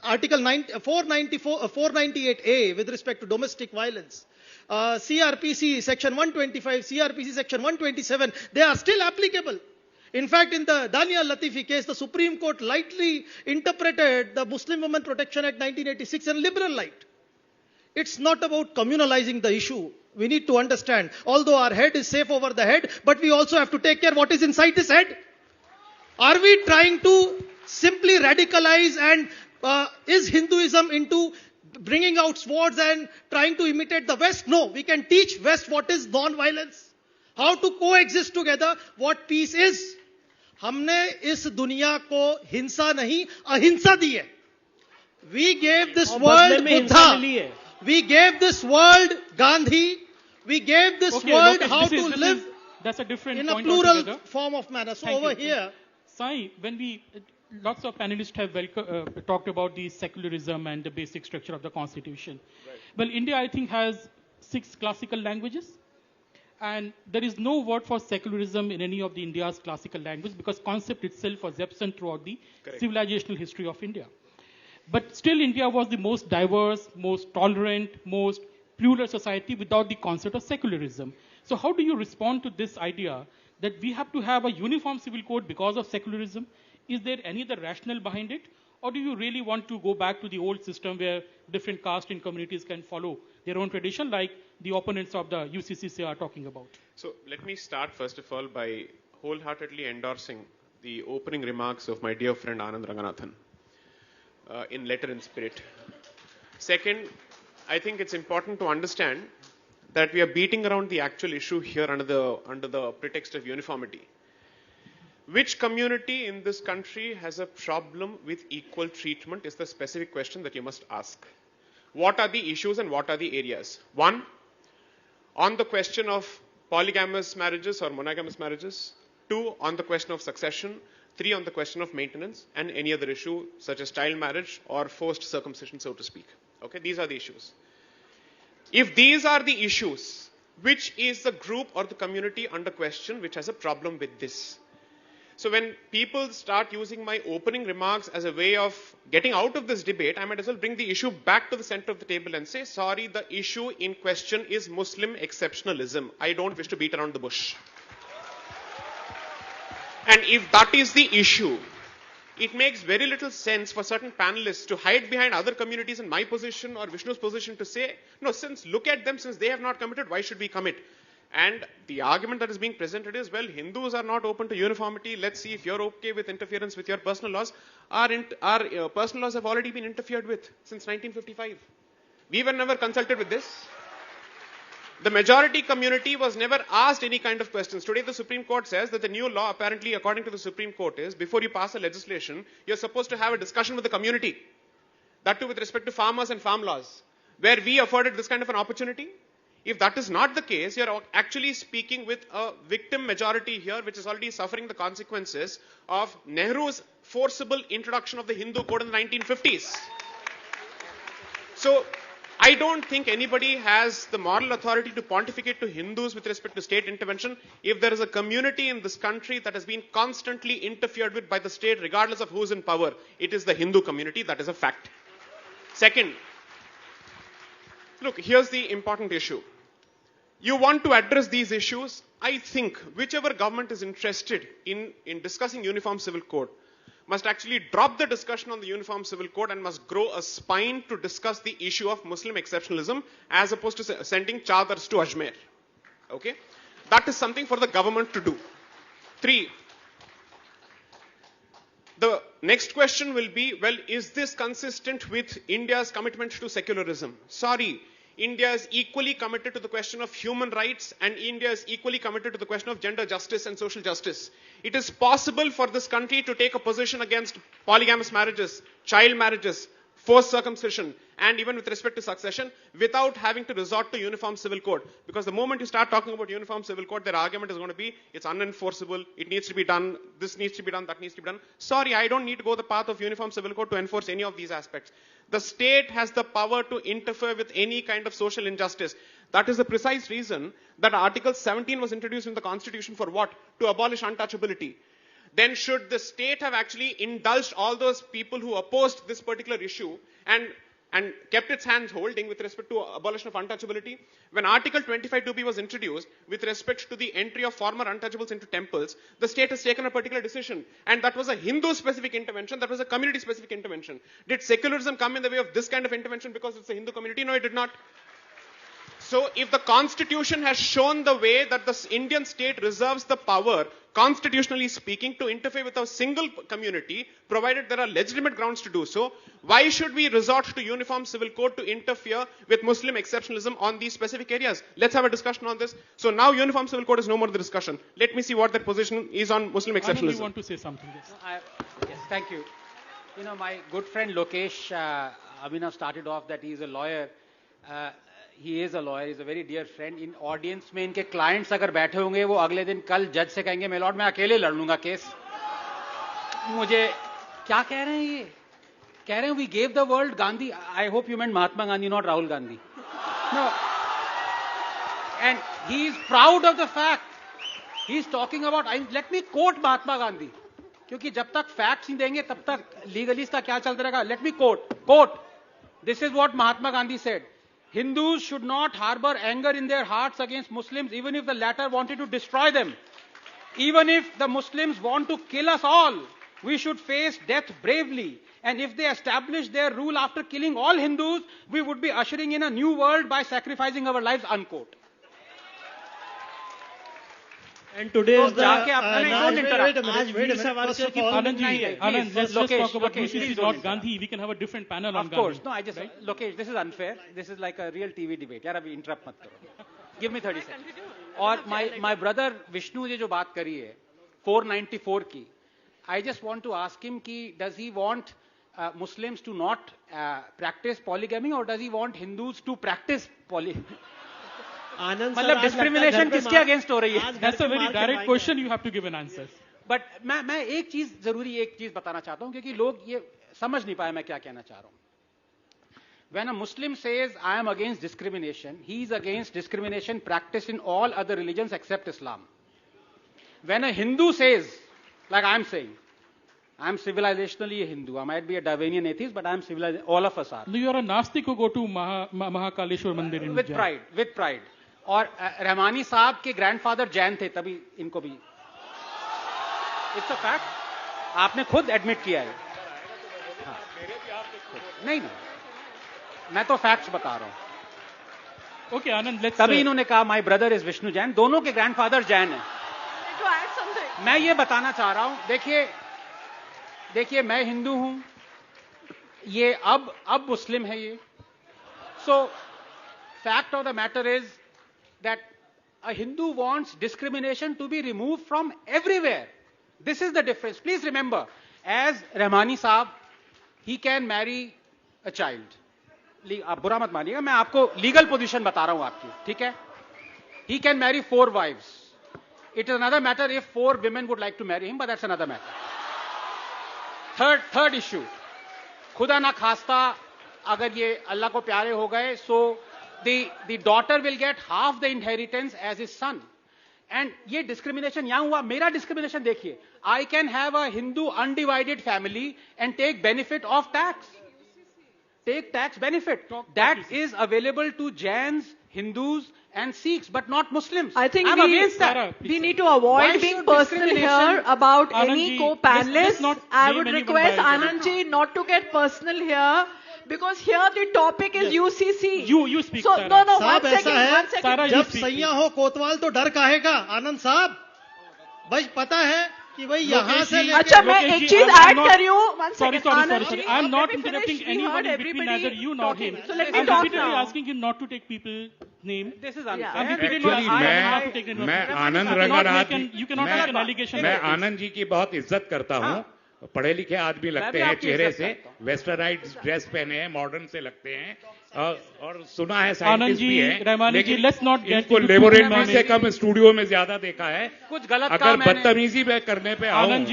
I: Article 498A with respect to domestic violence, CRPC Section 125, CRPC Section 127, they are still applicable. In fact, in the Daniel Latifi case, the Supreme Court lightly interpreted the Muslim Women Protection Act 1986 in liberal light. It's not about communalizing the issue. We need to understand, although our head is safe over the head, but we also have to take care what is inside this head. Are we trying to simply radicalize and is Hinduism into bringing out swords and trying to imitate the West? No, we can teach West what is non-violence, how to coexist together, what peace is. हमने इस दुनिया को हिंसा नहीं अहिंसा दी है. We gave this world Buddha. We gave this world Gandhi. We gave this world
B: Lokesh,
I: how to live
B: that's a different
I: in a
B: point
I: plural
B: altogether.
I: form of manner. So
B: Thank
I: over
B: you.
I: here,
B: Sai, when lots of panelists have talked about the secularism and the basic structure of the constitution. Right. Well, India, I think, has 6 classical languages. And there is no word for secularism in any of the India's classical language because concept itself was absent throughout the civilizational history of India. But still, India was the most diverse, most tolerant, most plural society without the concept of secularism. So how do you respond to this idea that we have to have a uniform civil code because of secularism? Is there any other rationale behind it? Or do you really want to go back to the old system where different castes and communities can follow their own tradition like the opponents of the UCCC are talking about?
C: So let me start first of all by wholeheartedly endorsing the opening remarks of my dear friend Anand Ranganathan. In letter and spirit. Second, I think it's important to understand that we are beating around the actual issue here under the pretext of uniformity. Which community in this country has a problem with equal treatment is the specific question that you must ask. What are the issues and what are the areas? 1, on the question of polygamous marriages or monogamous marriages. 2, on the question of succession. 3, on the question of maintenance and any other issue such as child marriage or forced circumcision, so to speak. Okay, these are the issues. If these are the issues, which is the group or the community under question which has a problem with this? So when people start using my opening remarks as a way of getting out of this debate, I might as well bring the issue back to the center of the table and say, sorry, the issue in question is Muslim exceptionalism. I don't wish to beat around the bush. And if that is the issue, it makes very little sense for certain panelists to hide behind other communities in my position or Vishnu's position to say, no, look at them, since they have not committed, why should we commit? And the argument that is being presented is, well, Hindus are not open to uniformity. Let's see if you're okay with interference with your personal laws. Our personal laws have already been interfered with since 1955. We were never consulted with this. The majority community was never asked any kind of questions. Today, the Supreme Court says that the new law, apparently, according to the Supreme Court, is before you pass a legislation, you're supposed to have a discussion with the community. That too with respect to farmers and farm laws, where we afforded this kind of an opportunity. If that is not the case, you're actually speaking with a victim majority here, which is already suffering the consequences of Nehru's forcible introduction of the Hindu code in the 1950s. So, I don't think anybody has the moral authority to pontificate to Hindus with respect to state intervention. If there is a community in this country that has been constantly interfered with by the state, regardless of who's in power, it is the Hindu community. That is a fact. Second, look, here's the important issue. You want to address these issues. I think whichever government is interested in discussing Uniform Civil Code must actually drop the discussion on the Uniform Civil Code and must grow a spine to discuss the issue of Muslim exceptionalism as opposed to sending chadars to Ajmer. Okay? That is something for the government to do. 3. The next question will be, well, is this consistent with India's commitment to secularism? Sorry. India is equally committed to the question of human rights, and India is equally committed to the question of gender justice and social justice. It is possible for this country to take a position against polygamous marriages, child marriages, forced circumcision, and even with respect to succession, without having to resort to Uniform Civil Code. Because the moment you start talking about Uniform Civil Code, their argument is going to be, it's unenforceable, it needs to be done, this needs to be done, that needs to be done. Sorry, I don't need to go the path of Uniform Civil Code to enforce any of these aspects. The state has the power to interfere with any kind of social injustice. That is the precise reason that Article 17 was introduced in the Constitution for what? To abolish untouchability. Then should the state have actually indulged all those people who opposed this particular issue and kept its hands holding with respect to abolition of untouchability? When Article 25(2)(b) was introduced with respect to the entry of former untouchables into temples, the state has taken a particular decision. And that was a Hindu-specific intervention, that was a community-specific intervention. Did secularism come in the way of this kind of intervention because it's a Hindu community? No, it did not. So if the Constitution has shown the way that the Indian state reserves the power, constitutionally speaking, to interfere with a single community, provided there are legitimate grounds to do so, why should we resort to Uniform Civil Code to interfere with Muslim exceptionalism on these specific areas? Let's have a discussion on this. So now Uniform Civil Code is no more the discussion. Let me see what their position is on Muslim exceptionalism.
B: Anand, you want to say something? Yes.
D: Yes, thank you. You know, my good friend Lokesh, Abhinav started off that he is a lawyer. He is a lawyer, he is a very dear friend. In audience में इनके clients अगर बैठे होंगे वो अगले दिन कल जज से कहेंगे मैं लॉर्ड मैं अकेले लड़ लूंगा केस. मुझे क्या कह रहे हैं ये? कह रहे हैं we gave the world Gandhi. I hope you meant Mahatma Gandhi, not Rahul Gandhi. No. And he is proud of the fact. He is talking about, let me quote Mahatma Gandhi. क्योंकि जब तक facts नहीं देंगे तब तक legalist का क्या चलता रहेगा? Let me quote. This is what Mahatma Gandhi said. Hindus should not harbor anger in their hearts against Muslims, even if the latter wanted to destroy them. Even if the Muslims want to kill us all, we should face death bravely. And if they establish their rule after killing all Hindus, we would be ushering in a new world by sacrificing our lives, unquote.
I: And today is the...
B: Anand, let's just talk about UCC, not Gandhi. We can have a different panel on Gandhi.
D: Of course. No, Lokesh, this is unfair. This is like a real TV debate. Yaar, abhi interrupt mat karo. Give me 30 seconds. Or my brother Vishnu ye jo baat kari hai, 494 ki, I just want to ask him ki, does he want Muslims to not practice polygamy, or does he want Hindus to practice polygamy? मतलब discrimination किसके against हो रही है?
B: That's a very direct question. You have to give an answer.
D: But मैं एक चीज बताना चाहता हूं क्योंकि लोग ये समझ नहीं पाए मैं क्या कहना चाह रहा हूं. When a Muslim says I am against discrimination, he is against discrimination practiced in all other religions except Islam. When a Hindu says, like I am saying, I am civilizationally a Hindu. I might be a Darwinian atheist, but I am civilized. All of us are.
B: No, you are a Nastik who go to Mahakaleshwar Mandir in
D: with
B: Jain.
D: With pride. और रहमानी साहब के grandfather Jain थे, तभी इनको भी. It's a fact. आपने खुद admit किया है. नहीं, मैं तो फैक्ट्स बता रहा हूं.
B: Okay, Anand, let's.
D: तभी इन्होंने कहा my brother is Vishnu Jain, दोनों के ग्रैंडफादर जैन हैं। मैं ये बताना चाह रहा हूं, देखिए मैं हिंदू हूं, ये अब मुस्लिम है ये। So fact of the matter is that a Hindu wants discrimination to be remove from everywhere. This is the difference. Please remember, as Rahmani sahab, he can marry a child. आप बुरा मत मानिएगा, मैं आपको लीगल पोजीशन बता रहा हूं आपकी, ठीक है? ही can Mary 4 wives. It is another matter if 4 women would like to marry him, but that's another matter. Third issue, खुदा ना खास्ता अगर ये अल्लाह को प्यारे हो गए, so the daughter will get half the inheritance as his son. And ये discrimination यहाँ हुआ। मेरा discrimination देखिए, I can have a Hindu undivided family and take benefit of tax. Take tax benefit. That is available to Jains, Hindus and Sikhs, but not Muslims.
F: I think
D: I'm against that.
F: we need to avoid being personal here about any co-panelists. I would request Anand ji not to get personal here, because here the topic is UCC.
B: You speak,
F: so,
B: Saira.
F: No,
I: साहब ऐसा है,
B: Saira,
I: जब सैया हो कोतवाल तो डर काहेगा? आनंद साहब, भाई पता है कि भाई यहाँ से
F: अच्छा, मैं एक चीज ऐड कर रही हूँ।
B: Sorry. I'm not interrupting anyone in between, neither you nor him.
F: So let me
B: I'm
F: talk
B: repeatedly
F: now.
B: asking him not to take people's name.
D: This is unfair.
B: I'm repeatedly asking him not to take the name.
E: मैं आनंद Ranganath,
B: You cannot make an allegation.
E: मैं आनंद जी की बहुत इज्जत करता हूँ। पढ़े लिखे आदमी लगते हैं चेहरे से, वेस्टर्नाइज्ड ड्रेस पहने हैं, मॉडर्न से लगते हैं, और सुना है साइंटिस्ट भी हैं, लेकिन इनको लेबोरेटरी से कम स्टूडियो में ज्यादा देखा है।
D: कुछ गलत
E: अगर बदतमीजी में करने पे आऊं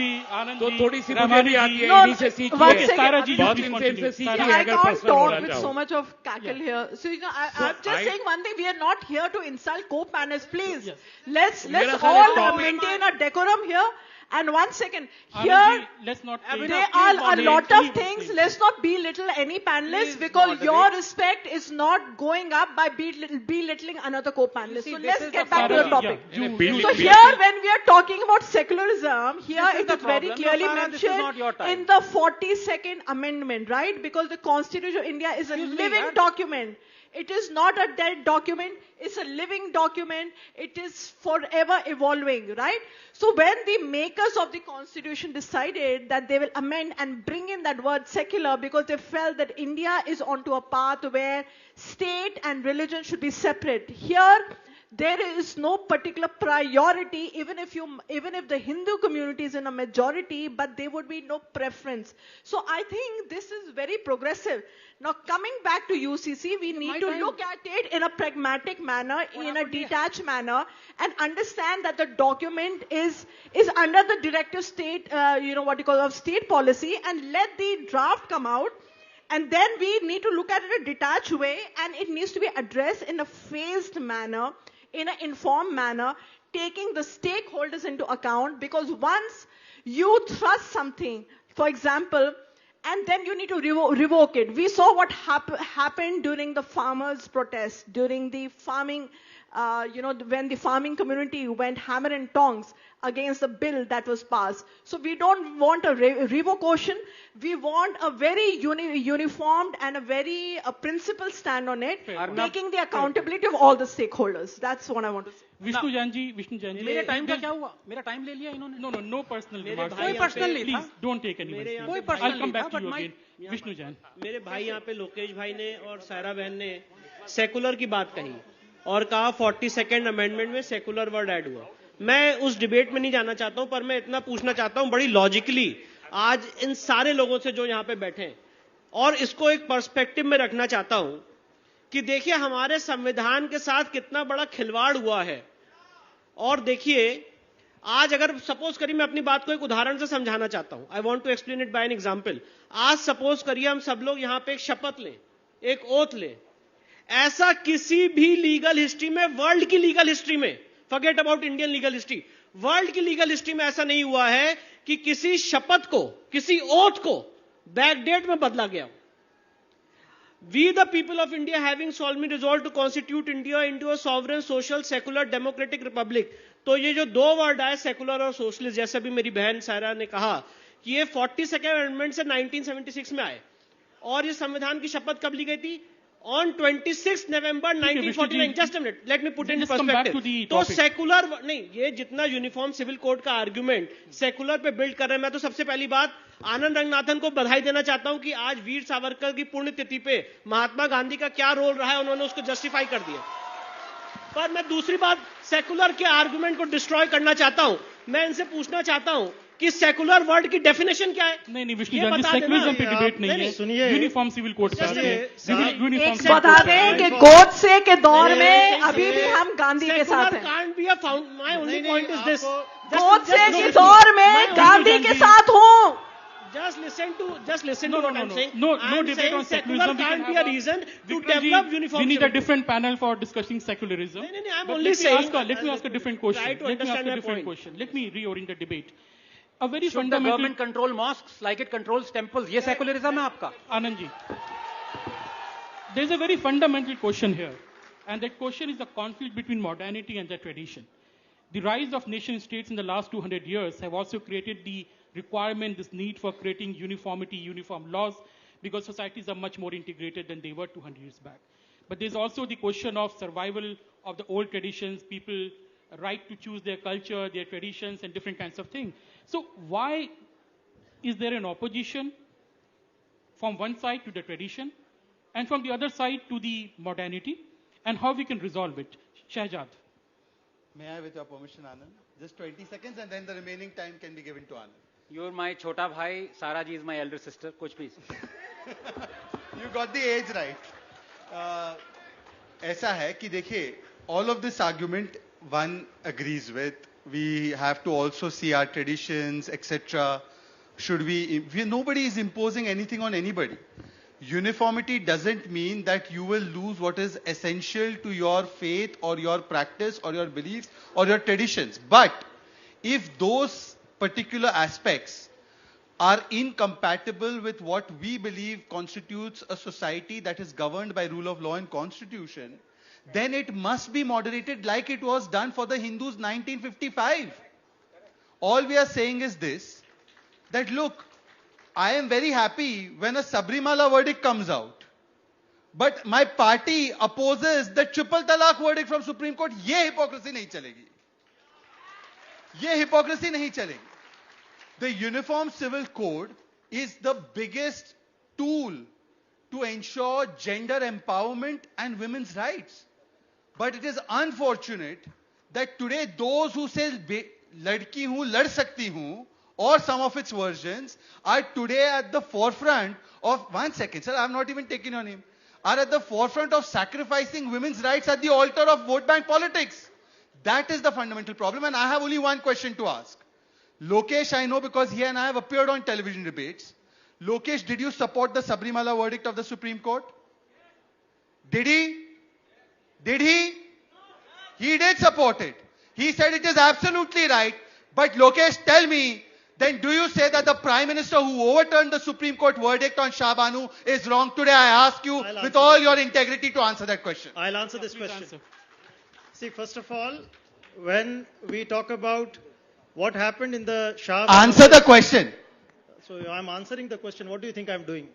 E: तो थोड़ी सी मुझे भी आती है, इन्हीं से सीखिए, बहुत इनसे सीखिए। अगर पर्सनल होना चाहो।
F: So much of cackle here. So I'm just saying one thing. We are not here to insult co-panelists. Please, let's all maintain a decorum here. And one second, here
B: let's not
F: there are a lot of things. Let's not belittle any panelist, because your respect is not going up by belittling another co-panelist. So let's get back to the topic. So here, when we are talking about secularism, here it is very clearly mentioned in the 42nd amendment, right? Because the Constitution of India is a living document. It is not a dead document. It's a living document. It is forever evolving, right? So when the makers of the Constitution decided that they will amend and bring in that word secular, because they felt that India is onto a path where state and religion should be separate. Here, there is no particular priority, even if the Hindu community is in a majority, but there would be no preference. So I think this is very progressive. Now, coming back to UCC, we need to look at it in a pragmatic manner, in a detached manner, and understand that the document is under the directive state, of state policy, and let the draft come out. And then we need to look at it in a detached way, and it needs to be addressed in a phased manner, in an informed manner, taking the stakeholders into account, because once you trust something, for example, and then you need to revoke it. We saw what happened during the farmers' protest, during the farming, when the farming community went hammer and tongs against the bill that was passed. So we don't want a revocation. We want a very uniformed and a very principled stand on it, taking the accountability of all the stakeholders. That's what I want to say.
B: Vishnu Jain ji.
D: मेरे time का क्या हुआ? मेरा time ले लिया इन्होंने?
B: No personal remarks.
D: कोई personal नहीं था.
B: Please don't take any personal.
D: कोई personal
B: I'll come back to you
D: नहीं
B: again. Vishnu Jain.
G: मेरे भाई यहाँ पे लोकेश भाई ने और सायरा बहन ने सेकुलर की बात कही और कहा 42nd अमेंडमेंट में सेकुलर वर्ड ऐड हुआ। मैं उस डिबेट में नहीं जाना चाहता हूं, पर मैं इतना पूछना चाहता हूं बड़ी लॉजिकली आज इन सारे लोगों से जो यहां पे बैठे हैं, और इसको एक पर्सपेक्टिव में रखना चाहता हूं कि देखिए हमारे संविधान के साथ कितना बड़ा खिलवाड़ हुआ है। और देखिए आज अगर सपोज करिए, मैं अपनी बात को एक उदाहरण से समझाना चाहता हूं, I want to explain it by an example. आज सपोज करिए हम सब लोग यहां पे एक शपथ लें, एक ओथ लें। ऐसा किसी भी लीगल हिस्ट्री में, वर्ल्ड की लीगल हिस्ट्री में, forget about Indian legal history, world की लीगल हिस्ट्री में ऐसा नहीं हुआ है कि किसी शपथ को, किसी ओथ को बैकडेट में बदला गया हो। We the people of India having solemnly resolved to constitute India into a sovereign, social, secular, democratic republic। तो ये जो दो वर्ड आए सेकुलर और सोशलिस्ट, जैसे अभी मेरी बहन सायरा ने कहा कि ये 42nd अमेंडमेंट से 1976 में आए, और ये संविधान की शपथ कब ली गई थी? on 26 November 1949. Just a minute, let me put it in
B: Just come back
G: perspective.
B: to the
G: तो
B: topic.
G: सेकुलर नहीं, ये जितना यूनिफॉर्म सिविल कोड का आर्गुमेंट सेकुलर पे बिल्ड कर रहे हैं, मैं तो सबसे पहली बात आनंद रंगनाथन को बधाई देना चाहता हूं कि आज वीर सावरकर की पुण्यतिथि पे महात्मा गांधी का क्या रोल रहा है, उन्होंने उसको जस्टिफाई कर दिया. पर मैं दूसरी बात सेकुलर के आर्गुमेंट को डिस्ट्रॉय करना चाहता हूं. मैं इनसे पूछना चाहता हूं कि सेकुलर वर्ड की डेफिनेशन क्या है?
B: नहीं विष्णु जी, सेकुलरिज्म पे डिबेट नहीं है,
I: सुनिए,
B: यूनिफॉर्म सिविल कोड पे आते हैं.
F: बता दें कि गोडसे के दौर में अभी भी हम गांधी के साथ हैं.
G: Can't be a my only point is this.
F: Godse के दौर में गांधी के साथ हूं.
G: Just listen to what I'm saying.
B: No
G: I'm
B: debate
G: saying
B: on
G: secular
B: secularism.
G: can't be a reason to develop uniform.
B: We need a
G: civil
B: different panel for discussing secularism.
G: No, I'm
B: But
G: only saying.
B: Let me ask a different question.
G: Try to
B: Let me ask
G: understand
B: a
G: my
B: different
G: point.
B: question. Let me reorient the debate. A very
D: Should the
B: fundamental.
D: government control mosques like it controls temples? ये secularism है आपका?
B: Anand ji, there's a very fundamental question here, and that question is the conflict between modernity and the tradition. The rise of nation states in the last 200 years have also created the requirement, this need for creating uniformity, uniform laws, because societies are much more integrated than they were 200 years back. But there's also the question of survival of the old traditions, people right to choose their culture, their traditions, and different kinds of things. So why is there an opposition from one side to the tradition and from the other side to the modernity, and how we can resolve it? Shehzad.
H: May I, with your permission, Anand? Just 20 seconds and then the remaining time can be given to Anand.
D: You're my chota bhai, Sara ji is my elder sister. Kuch please.
H: You got the age right. ऐसा है कि देखिए, all of this argument one agrees with. We have to also see our traditions, etc. Nobody is imposing anything on anybody. Uniformity doesn't mean that you will lose what is essential to your faith or your practice or your beliefs or your traditions. But if those particular aspects are incompatible with what we believe constitutes a society that is governed by rule of law and constitution, then it must be moderated like it was done for the Hindus 1955. All we are saying is this, that look, I am very happy when a Sabrimala verdict comes out. But my party opposes the triple talaq verdict from Supreme Court. Ye hypocrisy nahi chalegi. Ye hypocrisy nahi chalegi. The Uniform Civil Code is the biggest tool to ensure gender empowerment and women's rights. But it is unfortunate that today those who say ladki hu, lad sakti hu, or some of its versions are today at the forefront of, one second sir, I have not even taken your name, are at the forefront of sacrificing women's rights at the altar of vote bank politics. That is the fundamental problem, and I have only one question to ask. Lokesh, I know because he and I have appeared on television debates. Lokesh, did you support the Sabrimala verdict of the Supreme Court? Did he? Did he? He did support it. He said it is absolutely right. But Lokesh, tell me, then do you say that the Prime Minister who overturned the Supreme Court verdict on Shah Banu is wrong? Today I ask you with all your integrity to answer that question.
I: I'll answer this question. See, first of all, when we talk about what happened in the Shah Banu...
H: Answer the question.
I: So I'm answering the question. What do you think I'm doing?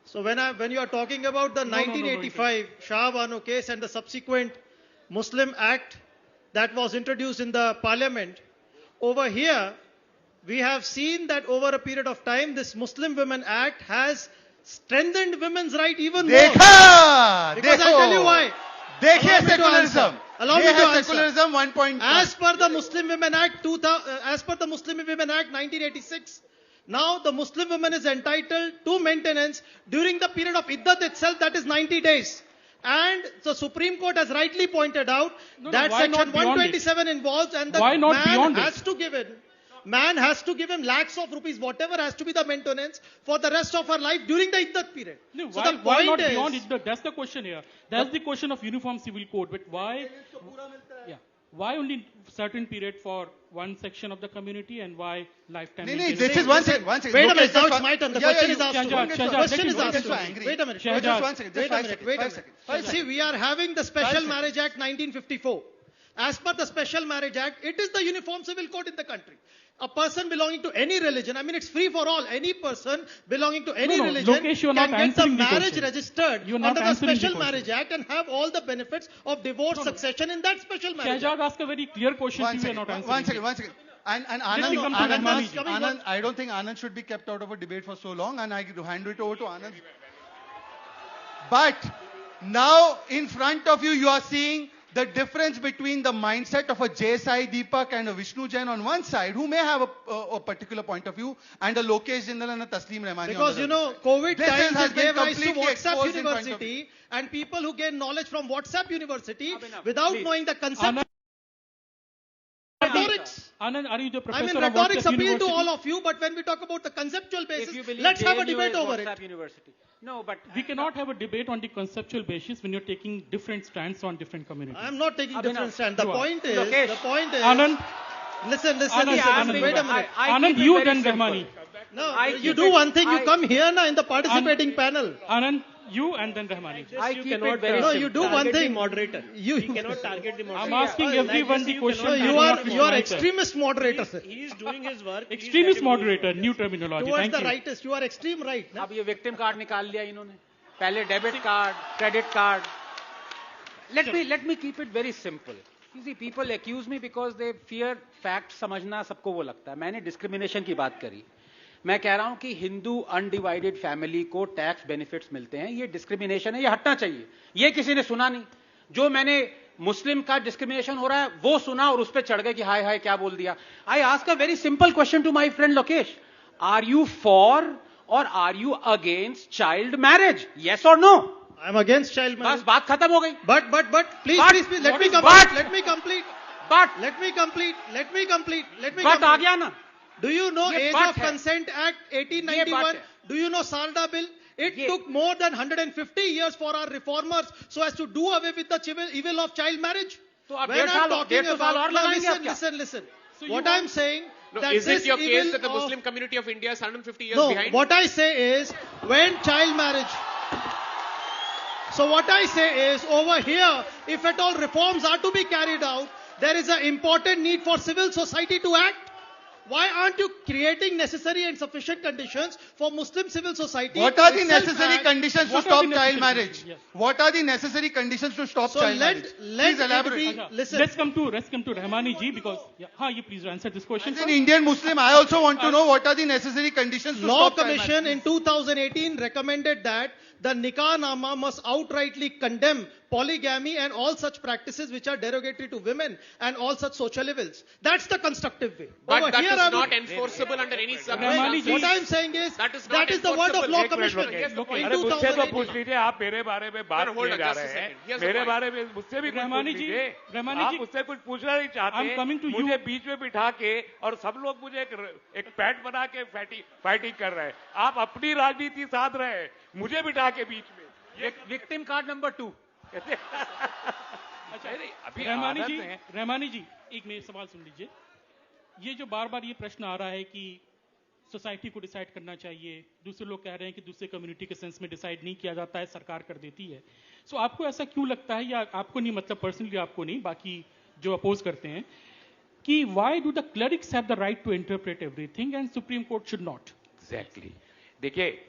I: So when you are talking about the 1985 Shah Banu case and the subsequent Muslim Act that was introduced in the parliament, over here, we have seen that over a period of time, this Muslim Women Act has strengthened women's right even more. Because I'll tell you why.
H: Secularism.
I: Allow me to answer.
H: Secularism 1.1.
I: As per the Muslim Women Act 1986, now the Muslim woman is entitled to maintenance during the period of iddat itself, that is 90 days. And the Supreme Court has rightly pointed out that section 127 involves, and the man has to give him lakhs of rupees, whatever has to be the maintenance for the rest of her life during the iddat period.
B: No,
I: so
B: why not beyond iddat? That's the question here. That's the question of Uniform Civil Code. But why? Yeah. Why only certain period for one section of the community and why lifetime?
H: This is one second.
I: Wait a minute, now it's my turn. The question is asked to me.
B: Question is
I: asked to me. Wait a minute.
H: Just 1 second. Just 5 seconds.
I: See, we are having the Special Marriage Act 1954. As per the Special Marriage Act, it is the Uniform Civil Code in the country. A person belonging to any religion, I mean, it's free for all. Any person belonging to any religion
B: Lokesh, you're not
I: can get the
B: answering the
I: marriage
B: question.
I: registered
B: You're not
I: under the
B: answering the
I: Special
B: question.
I: Marriage Act and have all the benefits of divorce succession in that Special Marriage
B: Shehzad
I: Act.
B: asked a very clear question to you, you're not answering.
H: One second. And
B: Let me come to Rehmani ji.
H: Anand, I don't think Anand should be kept out of a debate for so long, and I hand it over to Anand. But now in front of you, you are seeing the difference between the mindset of a Sai Deepak and a Vishnu Jain on one side, who may have a particular point of view, and a Lokesh Jindal and a Taslim Rehmani.
I: Because,
H: on the other side.
I: COVID
H: This
I: times
H: has been
I: gave rise to
H: completely
I: WhatsApp
H: exposed in front of
I: University, and people who gain knowledge from WhatsApp University
D: Abhinav,
I: without
D: please.
I: knowing the concept. Rhetorics.
B: Anand, are you the
I: I
B: professor
I: mean,
B: of
I: rhetorics
B: WhatsApp
I: appeal to
B: University?
I: all of you, but when we talk about the conceptual
D: If you
I: basis,
D: believe
I: let's have a
D: JNU
I: debate
D: is
I: over
D: WhatsApp
I: it.
D: University. No, but
B: We cannot have a debate on the conceptual basis when you're taking different stands on different communities.
I: I am not taking
D: Abhinav,
I: different stand. The
B: you are.
I: point is,
D: Lokesh.
B: Anand,
I: listen,
B: Anand,
I: wait a minute.
B: Anand, you then Rehmani.
I: No,
D: I
I: you
D: keep
I: do
D: it-
I: one thing, you
D: I-
I: come here now in the participating panel.
B: Anand, you and then Rehmani.
D: I
G: You
D: keep
G: cannot
D: it very
I: No,
D: simple.
I: you do one
G: target the
I: thing.
G: moderator.
I: You-
G: He cannot target the moderator.
B: I'm asking everyone the question.
I: No,
B: and
I: you
B: not
I: are
B: Mr.
I: extremist moderator, sir.
G: He is doing his work. Please
B: Extremist
G: let him do his
B: moderator,
G: work.
B: new terminology.
I: Towards
B: Thank
I: the
B: you.
I: rightist, you are extreme right. Na?
D: अब ये victim card निकाल लिया इन्होंने पहले debit card credit card let me keep it very simple. You see, people accuse me because they fear fact समझना सबको वो लगता है. मैंने डिस्क्रिमिनेशन की बात करी. मैं कह रहा हूं कि हिंदू अनडिवाइडेड फैमिली को टैक्स बेनिफिट्स मिलते हैं. ये डिस्क्रिमिनेशन है, ये हटना चाहिए. ये किसी ने सुना नहीं. जो मैंने मुस्लिम का डिस्क्रिमिनेशन हो रहा है वो सुना और उस पर चढ़ गए कि हाय हाय क्या बोल दिया. I ask a very simple question to my friend Lokesh. Are you for or are you against child marriage? Yes or no?
I: I am against child marriage.
D: बस बात खत्म हो गई.
I: But, please,
D: But,
I: please, let
D: what
I: me
D: is
I: complete.
D: but?
I: Let me complete.
D: But
I: Let me complete. Let me complete. Let me
D: but uh
I: complete.
D: गया ना.
I: Do you know
D: ये
I: Age
D: but
I: of
D: है.
I: Consent Act
D: ये but
I: 1891?
D: है.
I: Do you know Sarda Bill? It
D: ये-
I: took more than 150 years for our reformers so as to do away with the evil of child marriage.
D: तो आप
I: When
D: डेढ़
I: I'm
D: साल
I: talking
D: साल
I: about,
D: और
I: no,
D: लगाएंगे आप
I: listen,
D: क्या?
I: listen.
B: So
I: What
B: you
I: I'm
B: want-
I: saying
C: No,
I: that
C: is
I: this
C: it your case
I: evil
C: that the
I: of-
C: Muslim community of India is 150 years
I: No,
C: behind?
I: what I say is when child marriage. So what I say is over here, if at all reforms are to be carried out, there is an important need for civil society to act. Why aren't you creating necessary and sufficient conditions for Muslim civil society?
H: What are the
I: itself
H: necessary
I: act?
H: conditions to
B: What are
H: stop
B: the
H: child
B: necessary-
H: marriage?
B: Yes.
H: What are the necessary conditions to stop
I: So
H: child
I: let
H: marriage?
I: let
H: Please
I: it
H: elaborate.
I: be.
B: Acha,
I: Listen.
B: Let's come to Rehmani ji because you please answer this question.
H: As an
B: first.
H: Indian Muslim, I also want to know what are the necessary conditions to
I: Law
H: stop child
I: Commission
H: marriage.
I: in 2018 recommended that the Nikah Nama must outrightly condemn polygamy and all such practices which are derogatory to women and all such social evils. That's the constructive way.
C: But
I: Over
C: that
I: here
C: is
I: I would-
C: not enforceable under any
B: Rehmani
C: circumstances.
B: ji-
I: What I'm saying is
C: That is not
I: the word of
C: enforceable.
I: Law
C: एक
I: Commission.
C: Minute, Lokesh.
I: In
E: अरे मुझसे तो
I: 2018.
E: पूछ लीजिए, आप मेरे बारे में बात
C: No, hold
E: किए
C: on,
E: जा
C: just a
E: रहे हैं.
C: second. Here's the
E: मेरे
C: point.
E: बारे में मुझसे भी कुछ
B: रहमानी
E: पूछ
B: जी,
E: लीजिए.
B: रहमानी
E: आप
B: जी,
E: मुझसे कुछ पूछना नहीं चाहते.
B: I'm coming to you.
E: मुझे बीच में बिठा के और सब लोग मुझे एक पैट बना के फाइटिंग कर रहे हैं. आप अपनी राजनीति साध रहे हैं, मुझे बिठा के बीच में.
D: Victim card number 2.
E: अभी
B: रहमानी जी एक मेरे सवाल सुन लीजिए. ये जो बार बार ये प्रश्न आ रहा है कि सोसाइटी को डिसाइड करना चाहिए, दूसरे लोग कह रहे हैं कि दूसरे कम्युनिटी के सेंस में डिसाइड नहीं किया जाता है, सरकार कर देती है. सो आपको ऐसा क्यों लगता है, या आपको नहीं, मतलब पर्सनली आपको नहीं, बाकी जो अपोज करते हैं, कि why do the clerics have the right to interpret everything and Supreme Court should not?
E: Exactly. देखिए,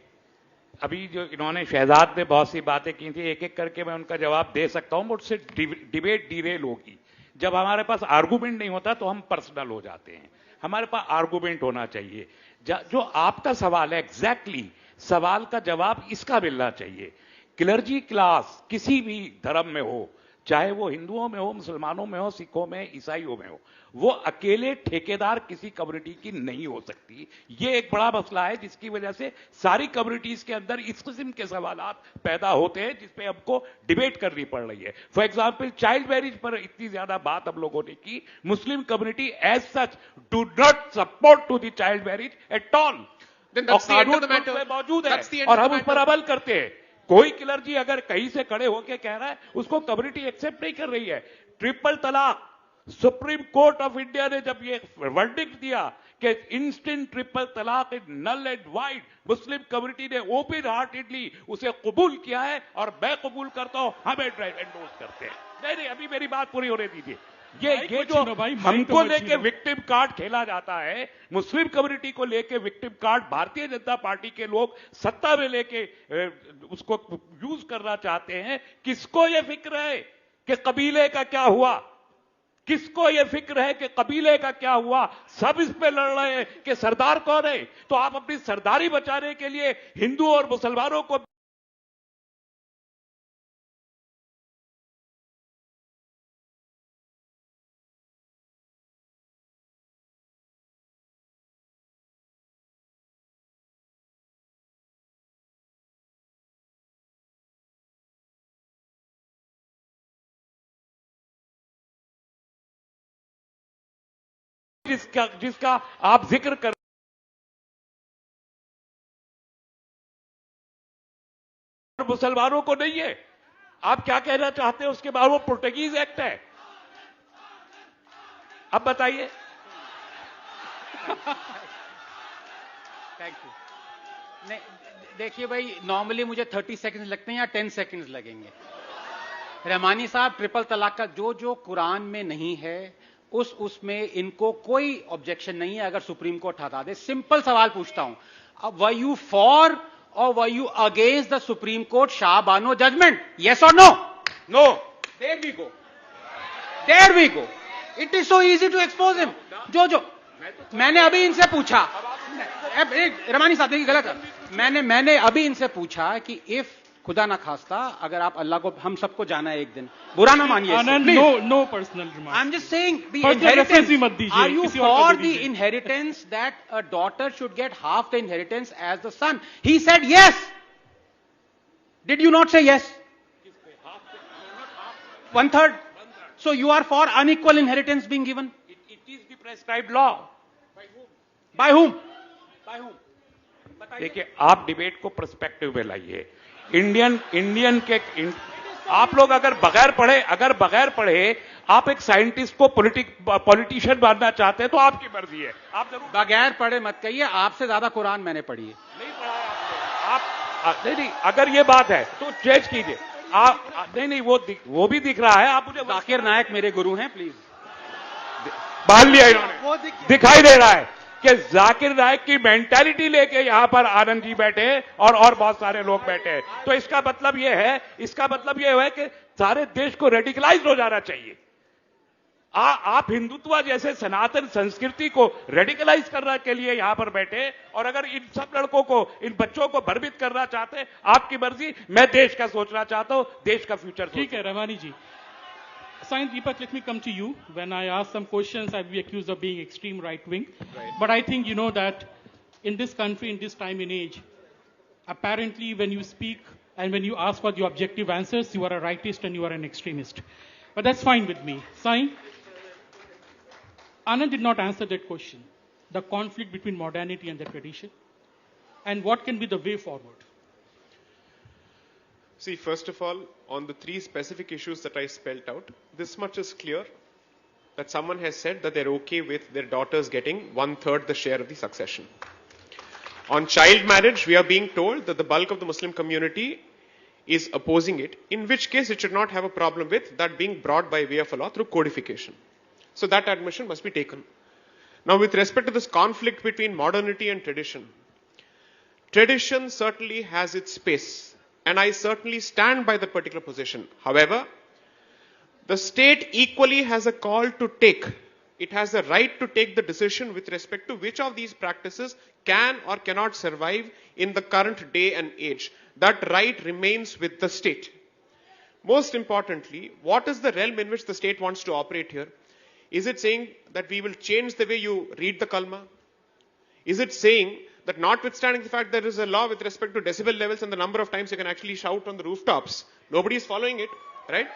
E: अभी जो इन्होंने शहजाद ने बहुत सी बातें की थी, एक एक करके मैं उनका जवाब दे सकता हूं, मुझसे डिबेट डिरेल होगी. जब हमारे पास आर्गुमेंट नहीं होता तो हम पर्सनल हो जाते हैं. हमारे पास आर्गुमेंट होना चाहिए. जो आपका सवाल है, एग्जैक्टली सवाल का जवाब इसका मिलना चाहिए. क्लर्जी क्लास किसी भी धर्म में हो, चाहे वो हिंदुओं में हो, मुसलमानों में हो, सिखों में, ईसाइयों में हो, वो अकेले ठेकेदार किसी कम्युनिटी की नहीं हो सकती. ये एक बड़ा मसला है जिसकी वजह से सारी कम्युनिटीज के अंदर इस किस्म के सवालात पैदा होते हैं जिसपे हमको डिबेट करनी पड़ रही है. फॉर एग्जाम्पल, चाइल्ड मैरिज पर इतनी ज्यादा बात हम लोगों ने की. Muslim community as such do not support to the child marriage at all.
C: Then that's the end of the matter.
E: मौजूद है
C: That's the end
E: और
C: of
E: हम
C: the
E: उस पर
C: matter.
E: अमल करते हैं. कोई क्लर्जी अगर कहीं से खड़े होकर कह रहा है, उसको कम्युनिटी एक्सेप्ट नहीं कर रही है. ट्रिपल तलाक, सुप्रीम कोर्ट ऑफ इंडिया ने जब ये वर्डिक्ट दिया कि instant triple talaq is null and void, Muslim community ने ओपन हार्टेडली उसे कबूल किया है और मैं कबूल करता हूं, हम एंडोर्स करते हैं. नहीं, अभी मेरी बात पूरी होने दीजिए. ये जो हमको लेके विक्टिम कार्ड खेला जाता है, मुस्लिम कम्युनिटी को लेके victim card Bharatiya Janata party के लोग सत्ता में लेके उसको यूज करना चाहते हैं। किसको ये फिक्र है कि कबीले का क्या हुआ? किसको ये फिक्र है कि कबीले का क्या हुआ? सब इस पे लड़ रहे हैं कि सरदार कौन है। तो आप अपनी सरदारी बचाने के लिए हिंदू और मुसलमानों को जिसका आप जिक्र कर मुसलमानों को नहीं है। आप क्या कहना चाहते हैं उसके बाद? वो पोर्टुगीज एक्ट है। अब बताइए।
D: Thank you. नहीं देखिए भाई, नॉर्मली मुझे 30 सेकंड्स लगते हैं या 10 सेकंड्स लगेंगे। रहमानी साहब, ट्रिपल तलाक का जो कुरान में नहीं है उसमें इनको कोई ऑब्जेक्शन नहीं है अगर सुप्रीम कोर्ट हटा दे। सिंपल सवाल पूछता हूं, अब वर you for or were you against the supreme court Shah Bano judgment? Yes or no? No. There we go, there we go. It is so easy to expose him. जो मैंने अभी इनसे पूछा, रहमानी साहब देखिए गलत है, मैंने अभी इनसे पूछा कि इफ खुदा ना खास्ता अगर आप अल्लाह को, हम सबको जाना है एक दिन, बुरा ना मानिए।
B: No personal remark.
D: I am just saying the inheritance. Are you for the inheritance that a daughter should get half the inheritance as the son? He said yes. Did you not say yes? 1/3. So you are for unequal inheritance being given?
E: It is the prescribed law.
D: By whom? By whom?
E: देखिए, आप debate को perspective में लाइए। Indian के आप लोग अगर बगैर पढ़े आप एक साइंटिस्ट को पॉलिटिशियन मानना चाहते हैं तो आपकी मर्जी है। आप जरूर
D: बगैर पढ़े मत कहिए, आपसे ज्यादा कुरान मैंने पढ़ी है।
E: नहीं पढ़ा है आपने। नहीं, अगर ये बात है तो चेंज कीजिए। आप नहीं वो भी दिख रहा है। आप मुझे
D: जाकिर नायक मेरे गुरु हैं, प्लीज।
E: बाल लिया इन्होंने, दिखाई दे रहा है कि जाकिर नायक की मेंटालिटी लेके यहां पर आनंद जी बैठे और बहुत सारे लोग बैठे हैं। तो इसका मतलब यह है कि सारे देश को रेडिकलाइज हो जाना चाहिए। आप हिंदुत्व जैसे सनातन संस्कृति को रेडिकलाइज करने के लिए यहां पर बैठे, और अगर इन सब लड़कों को, इन बच्चों को भ्रमित करना चाहते हैं, आपकी मर्जी। मैं देश का सोचना चाहता हूं, देश का फ्यूचर।
B: ठीक है रहमानी जी। Sai Deepak, let me come to you. When I ask some questions, I'll be accused of being extreme right-wing. Right. But I think you know that in this country, in this time and age, apparently when you speak and when you ask for the objective answers, you are a rightist and you are an extremist. But that's fine with me. Sai, Anand did not answer that question. The conflict between modernity and the tradition. And what can be the way forward?
C: See, first of all, on the three specific issues that I spelled out, this much is clear that someone has said that they're okay with their daughters getting 1/3 the share of the succession. On child marriage, we are being told that the bulk of the Muslim community is opposing it, in which case it should not have a problem with that being brought by way of a law through codification. So that admission must be taken. Now, with respect to this conflict between modernity and tradition certainly has its space. And I certainly stand by that particular position. However, the state equally has a call to take. It has the right to take the decision with respect to which of these practices can or cannot survive in the current day and age. That right remains with the state. Most importantly, what is the realm in which the state wants to operate here? Is it saying that we will change the way you read the kalma? Is it saying that notwithstanding the fact there is a law with respect to decibel levels and the number of times you can actually shout on the rooftops, nobody is following it, right?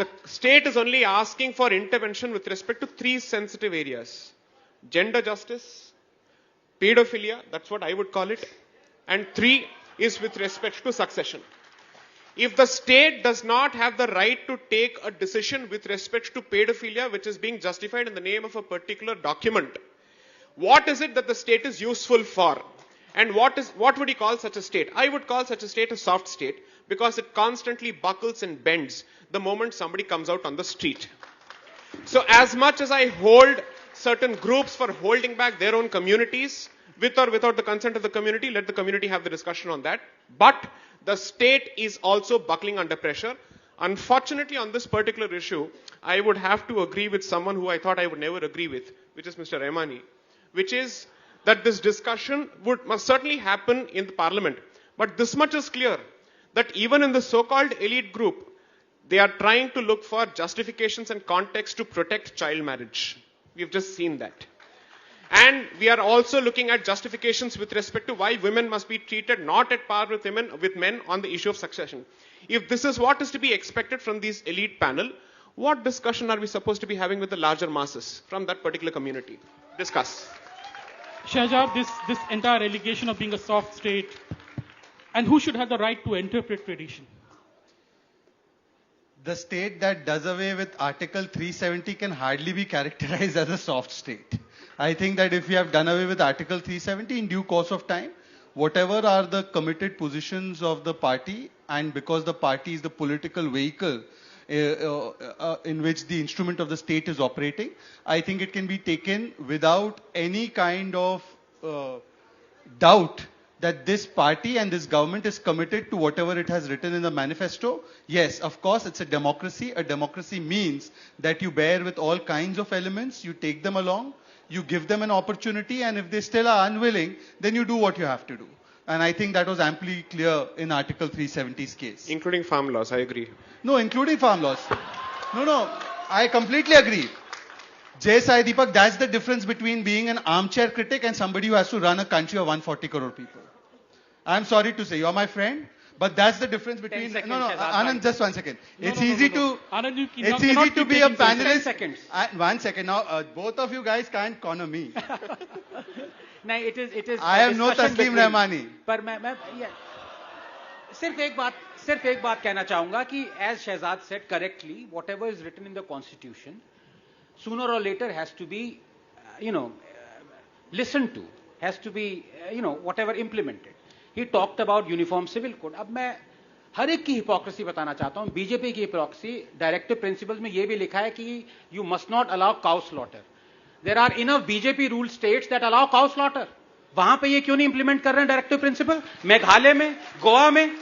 C: The state is only asking for intervention with respect to three sensitive areas: gender justice, pedophilia, that's what I would call it, and three is with respect to succession. If the state does not have the right to take a decision with respect to pedophilia, which is being justified in the name of a particular document, what is it that the state is useful for? And what would you call such a state? I would call such a state a soft state, because it constantly buckles and bends the moment somebody comes out on the street. So as much as I hold certain groups for holding back their own communities, with or without the consent of the community, let the community have the discussion on that. But the state is also buckling under pressure. Unfortunately, on this particular issue, I would have to agree with someone who I thought I would never agree with, which is Mr. Rehmani, which is that this discussion must certainly happen in the parliament. But this much is clear, that even in the so-called elite group, they are trying to look for justifications and context to protect child marriage. We've just seen that. And we are also looking at justifications with respect to why women must be treated not at par with men on the issue of succession. If this is what is to be expected from this elite panel, what discussion are we supposed to be having with the larger masses from that particular community? Discuss.
B: Shehzad, this entire allegation of being a soft state, and who should have the right to interpret tradition?
H: The state that does away with Article 370 can hardly be characterized as a soft state. I think that if we have done away with Article 370 in due course of time, whatever are the committed positions of the party, and because the party is the political vehicle in which the instrument of the state is operating, I think it can be taken without any kind of doubt that this party and this government is committed to whatever it has written in the manifesto. Yes, of course, it's a democracy. A democracy means that you bear with all kinds of elements, you take them along, you give them an opportunity, and if they still are unwilling, then you do what you have to do. And I think that was amply clear in Article 370's case.
C: Including farm laws, I agree.
H: No, including farm laws. No, I completely agree. Sai Deepak, that's the difference between being an armchair critic and somebody who has to run a country of 140 crore people. I'm sorry to say, you're my friend, but that's the difference between...
D: Seconds,
H: Anand, just 1 second. It's easy to be a panelist.
D: 10 seconds.
H: 1 second. Now, both of you guys can't corner me.
D: No, it is.
H: I am no Taslim Rehmani.
D: पर मैं सिर्फ एक बात कहना चाहूंगा कि as Shehzad said correctly, whatever is written in the constitution, sooner or later has to be, listened to, has to be, whatever implemented. He talked about uniform civil code. अब मैं हर एक की हिपोक्रेसी बताना चाहता हूं. बीजेपी की hypocrisy directive principles में ये भी लिखा है कि you must not allow cow slaughter. There are enough BJP ruled states that allow cow slaughter. वहां पे ये क्यों नहीं इंप्लीमेंट कर रहे हैं डायरेक्टिव प्रिंसिपल? मेघालय में, गोवा में,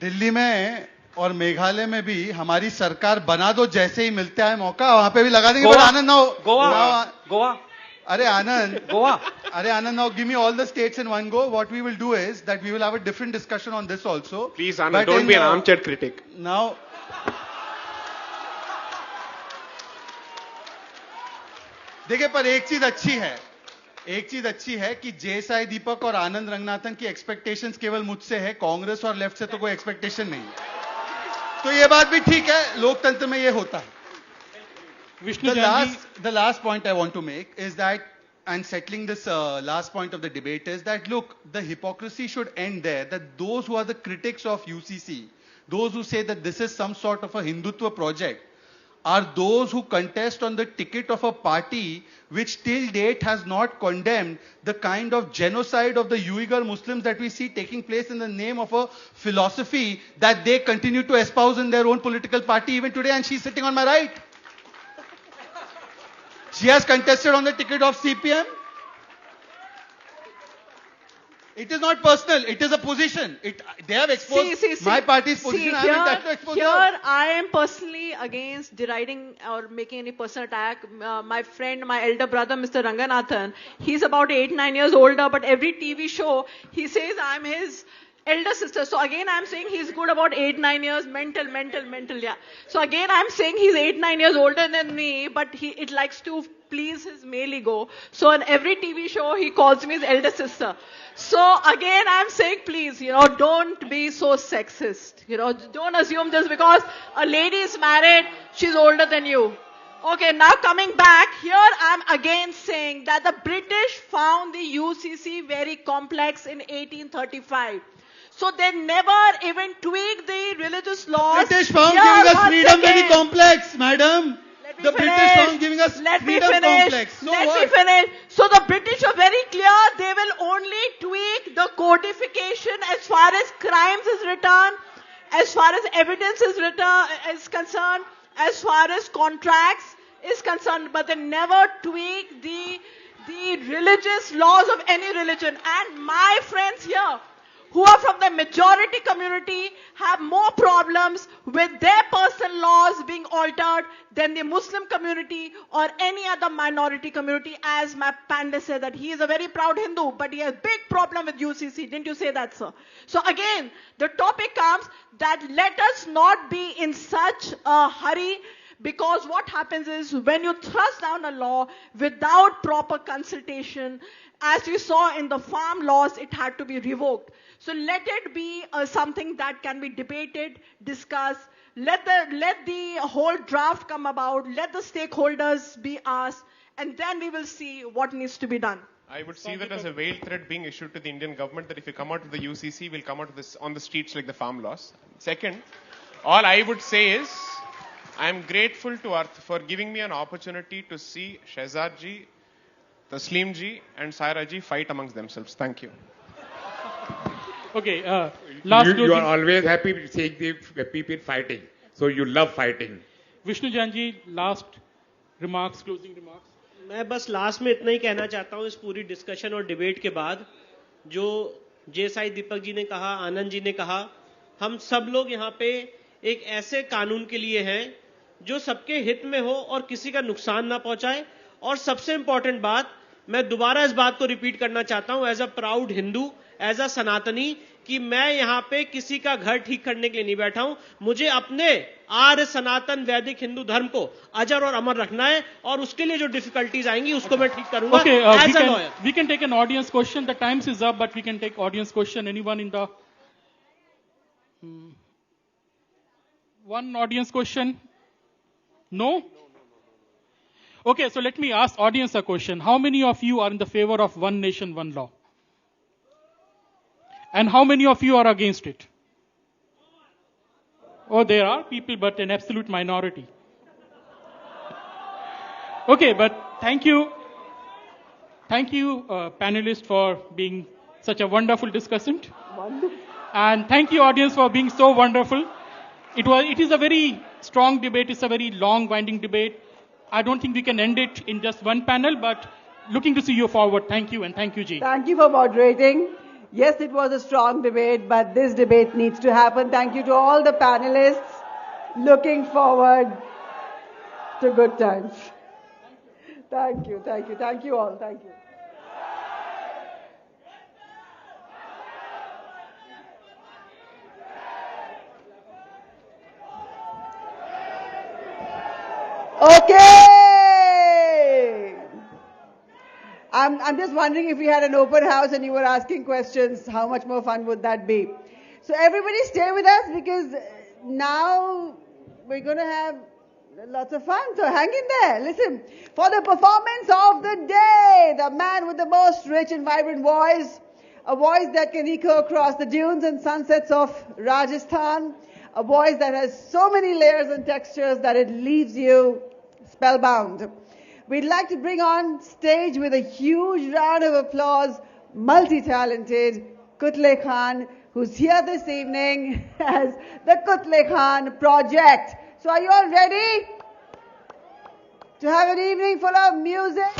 H: दिल्ली में और मेघालय में भी हमारी सरकार बना दो, जैसे ही मिलता है मौका वहां पे भी लगा देंगे. आनंद
D: Goa.
H: Are Anand, now give me all the states in one go. What we will do is that we will have a different discussion on this also.
C: Please, Anand, don't be an armchair critic.
H: Now, देखिए, पर एक चीज अच्छी है कि साई दीपक और आनंद रंगनाथन की expectations केवल मुझसे है, कांग्रेस और लेफ्ट से तो कोई एक्सपेक्टेशन नहीं. तो ये बात भी ठीक है, लोकतंत्र में ये होता है. The last point I want to make is that, and settling this last point of the debate is that, look, the hypocrisy should end there, that those who are the critics of UCC, those who say that this is some sort of a Hindutva project, are those who contest on the ticket of a party which till date has not condemned the kind of genocide of the Uyghur Muslims that we see taking place in the name of a philosophy that they continue to espouse in their own political party even today, and she's sitting on my right. She has contested on the ticket of CPM. It is not personal. It is a position. They have exposed my party's position.
F: Here I am personally against deriding or making any personal attack. My friend, my elder brother, Mr. Ranganathan, he's about 8-9 years older, but every TV show, he says I'm his elder sister. So again, I'm saying he's good about 8-9 years, mental, yeah. So again, I'm saying he's 8-9 years older than me, but it likes to please his male ego. So in every TV show, he calls me his elder sister. So again, I'm saying, please, don't be so sexist. Don't assume just because a lady is married, she's older than you. Okay, now coming back, here I'm again saying that the British found the UCC very complex in 1835. So they never even tweaked the religious laws.
H: British found giving us freedom very complex, madam. The British found giving us freedom complex.
F: Let me finish. So the British are very clear. They will only tweak the codification as far as crimes is written. as far as evidence is concerned, as far as contracts is concerned, but they never tweak the religious laws of any religion. And my friends here, who are from the majority community, have more problems with their personal laws being altered than the Muslim community or any other minority community. As my panelist said, that he is a very proud Hindu, but he has big problem with UCC. Didn't you say that, sir? So again, the topic comes that let us not be in such a hurry, because what happens is when you thrust down a law without proper consultation, as we saw in the farm laws, it had to be revoked. So let it be something that can be debated, discussed. Let the whole draft come about. Let the stakeholders be asked, and then we will see what needs to be done.
C: I would see that as a veiled threat being issued to the Indian government that if you come out to the UCC, we'll come out to this on the streets like the farm laws. Second, all I would say is, I am grateful to Arth for giving me an opportunity to see Shehzad ji, Taslim ji, and Saira ji fight amongst themselves. Thank you.
B: Okay,
E: you are always happy seeing the people fighting. So you love fighting.
B: Vishnu Janji, last remarks, closing remarks.
G: मैं बस last में इतना ही कहना चाहता हूँ इस पूरी discussion और डिबेट के बाद, जो जे साई दीपक जी ने कहा, आनंद जी ने कहा, हम सब लोग यहाँ पे एक ऐसे कानून के लिए हैं जो सबके हित में हो और किसी का नुकसान ना पहुंचाए. और सबसे इंपॉर्टेंट बात, मैं दोबारा इस बात को रिपीट करना चाहता हूं as a proud Hindu, as a Sanatani, कि मैं यहां पे किसी का घर ठीक करने के लिए नहीं बैठा हूं. मुझे अपने आर्य सनातन वैदिक हिंदू धर्म को अजर और अमर रखना है, और उसके लिए जो डिफिकल्टीज आएंगी उसको मैं ठीक करूंगा as a lawyer.
B: We can take an audience question. The time is up, but we can take audience question. Anyone in the one audience question? No? Okay, so let me ask audience a question. How many of you are in the favor of one nation, one law? And how many of you are against it? Oh, there are people, but an absolute minority. Okay, but thank you. Thank you, panelists, for being such a wonderful discussant.
A: Wonderful.
B: And thank you, audience, for being so wonderful. It is a very strong debate. It's a very long, winding debate. I don't think we can end it in just one panel, but looking to see you forward. Thank you, and thank you, Ji.
A: Thank you for moderating. Yes, it was a strong debate, but this debate needs to happen. Thank you to all the panelists. Looking forward to good times. Thank you, thank you, thank you all. Thank you. Okay. I'm just wondering, if we had an open house and you were asking questions, how much more fun would that be? So everybody stay with us, because now we're going to have lots of fun. So hang in there. Listen, for the performance of the day, the man with the most rich and vibrant voice, a voice that can echo across the dunes and sunsets of Rajasthan, a voice that has so many layers and textures that it leaves you spellbound. We'd like to bring on stage with a huge round of applause, multi-talented Kutle Khan, who's here this evening as the Kutle Khan Project. So are you all ready to have an evening full of music?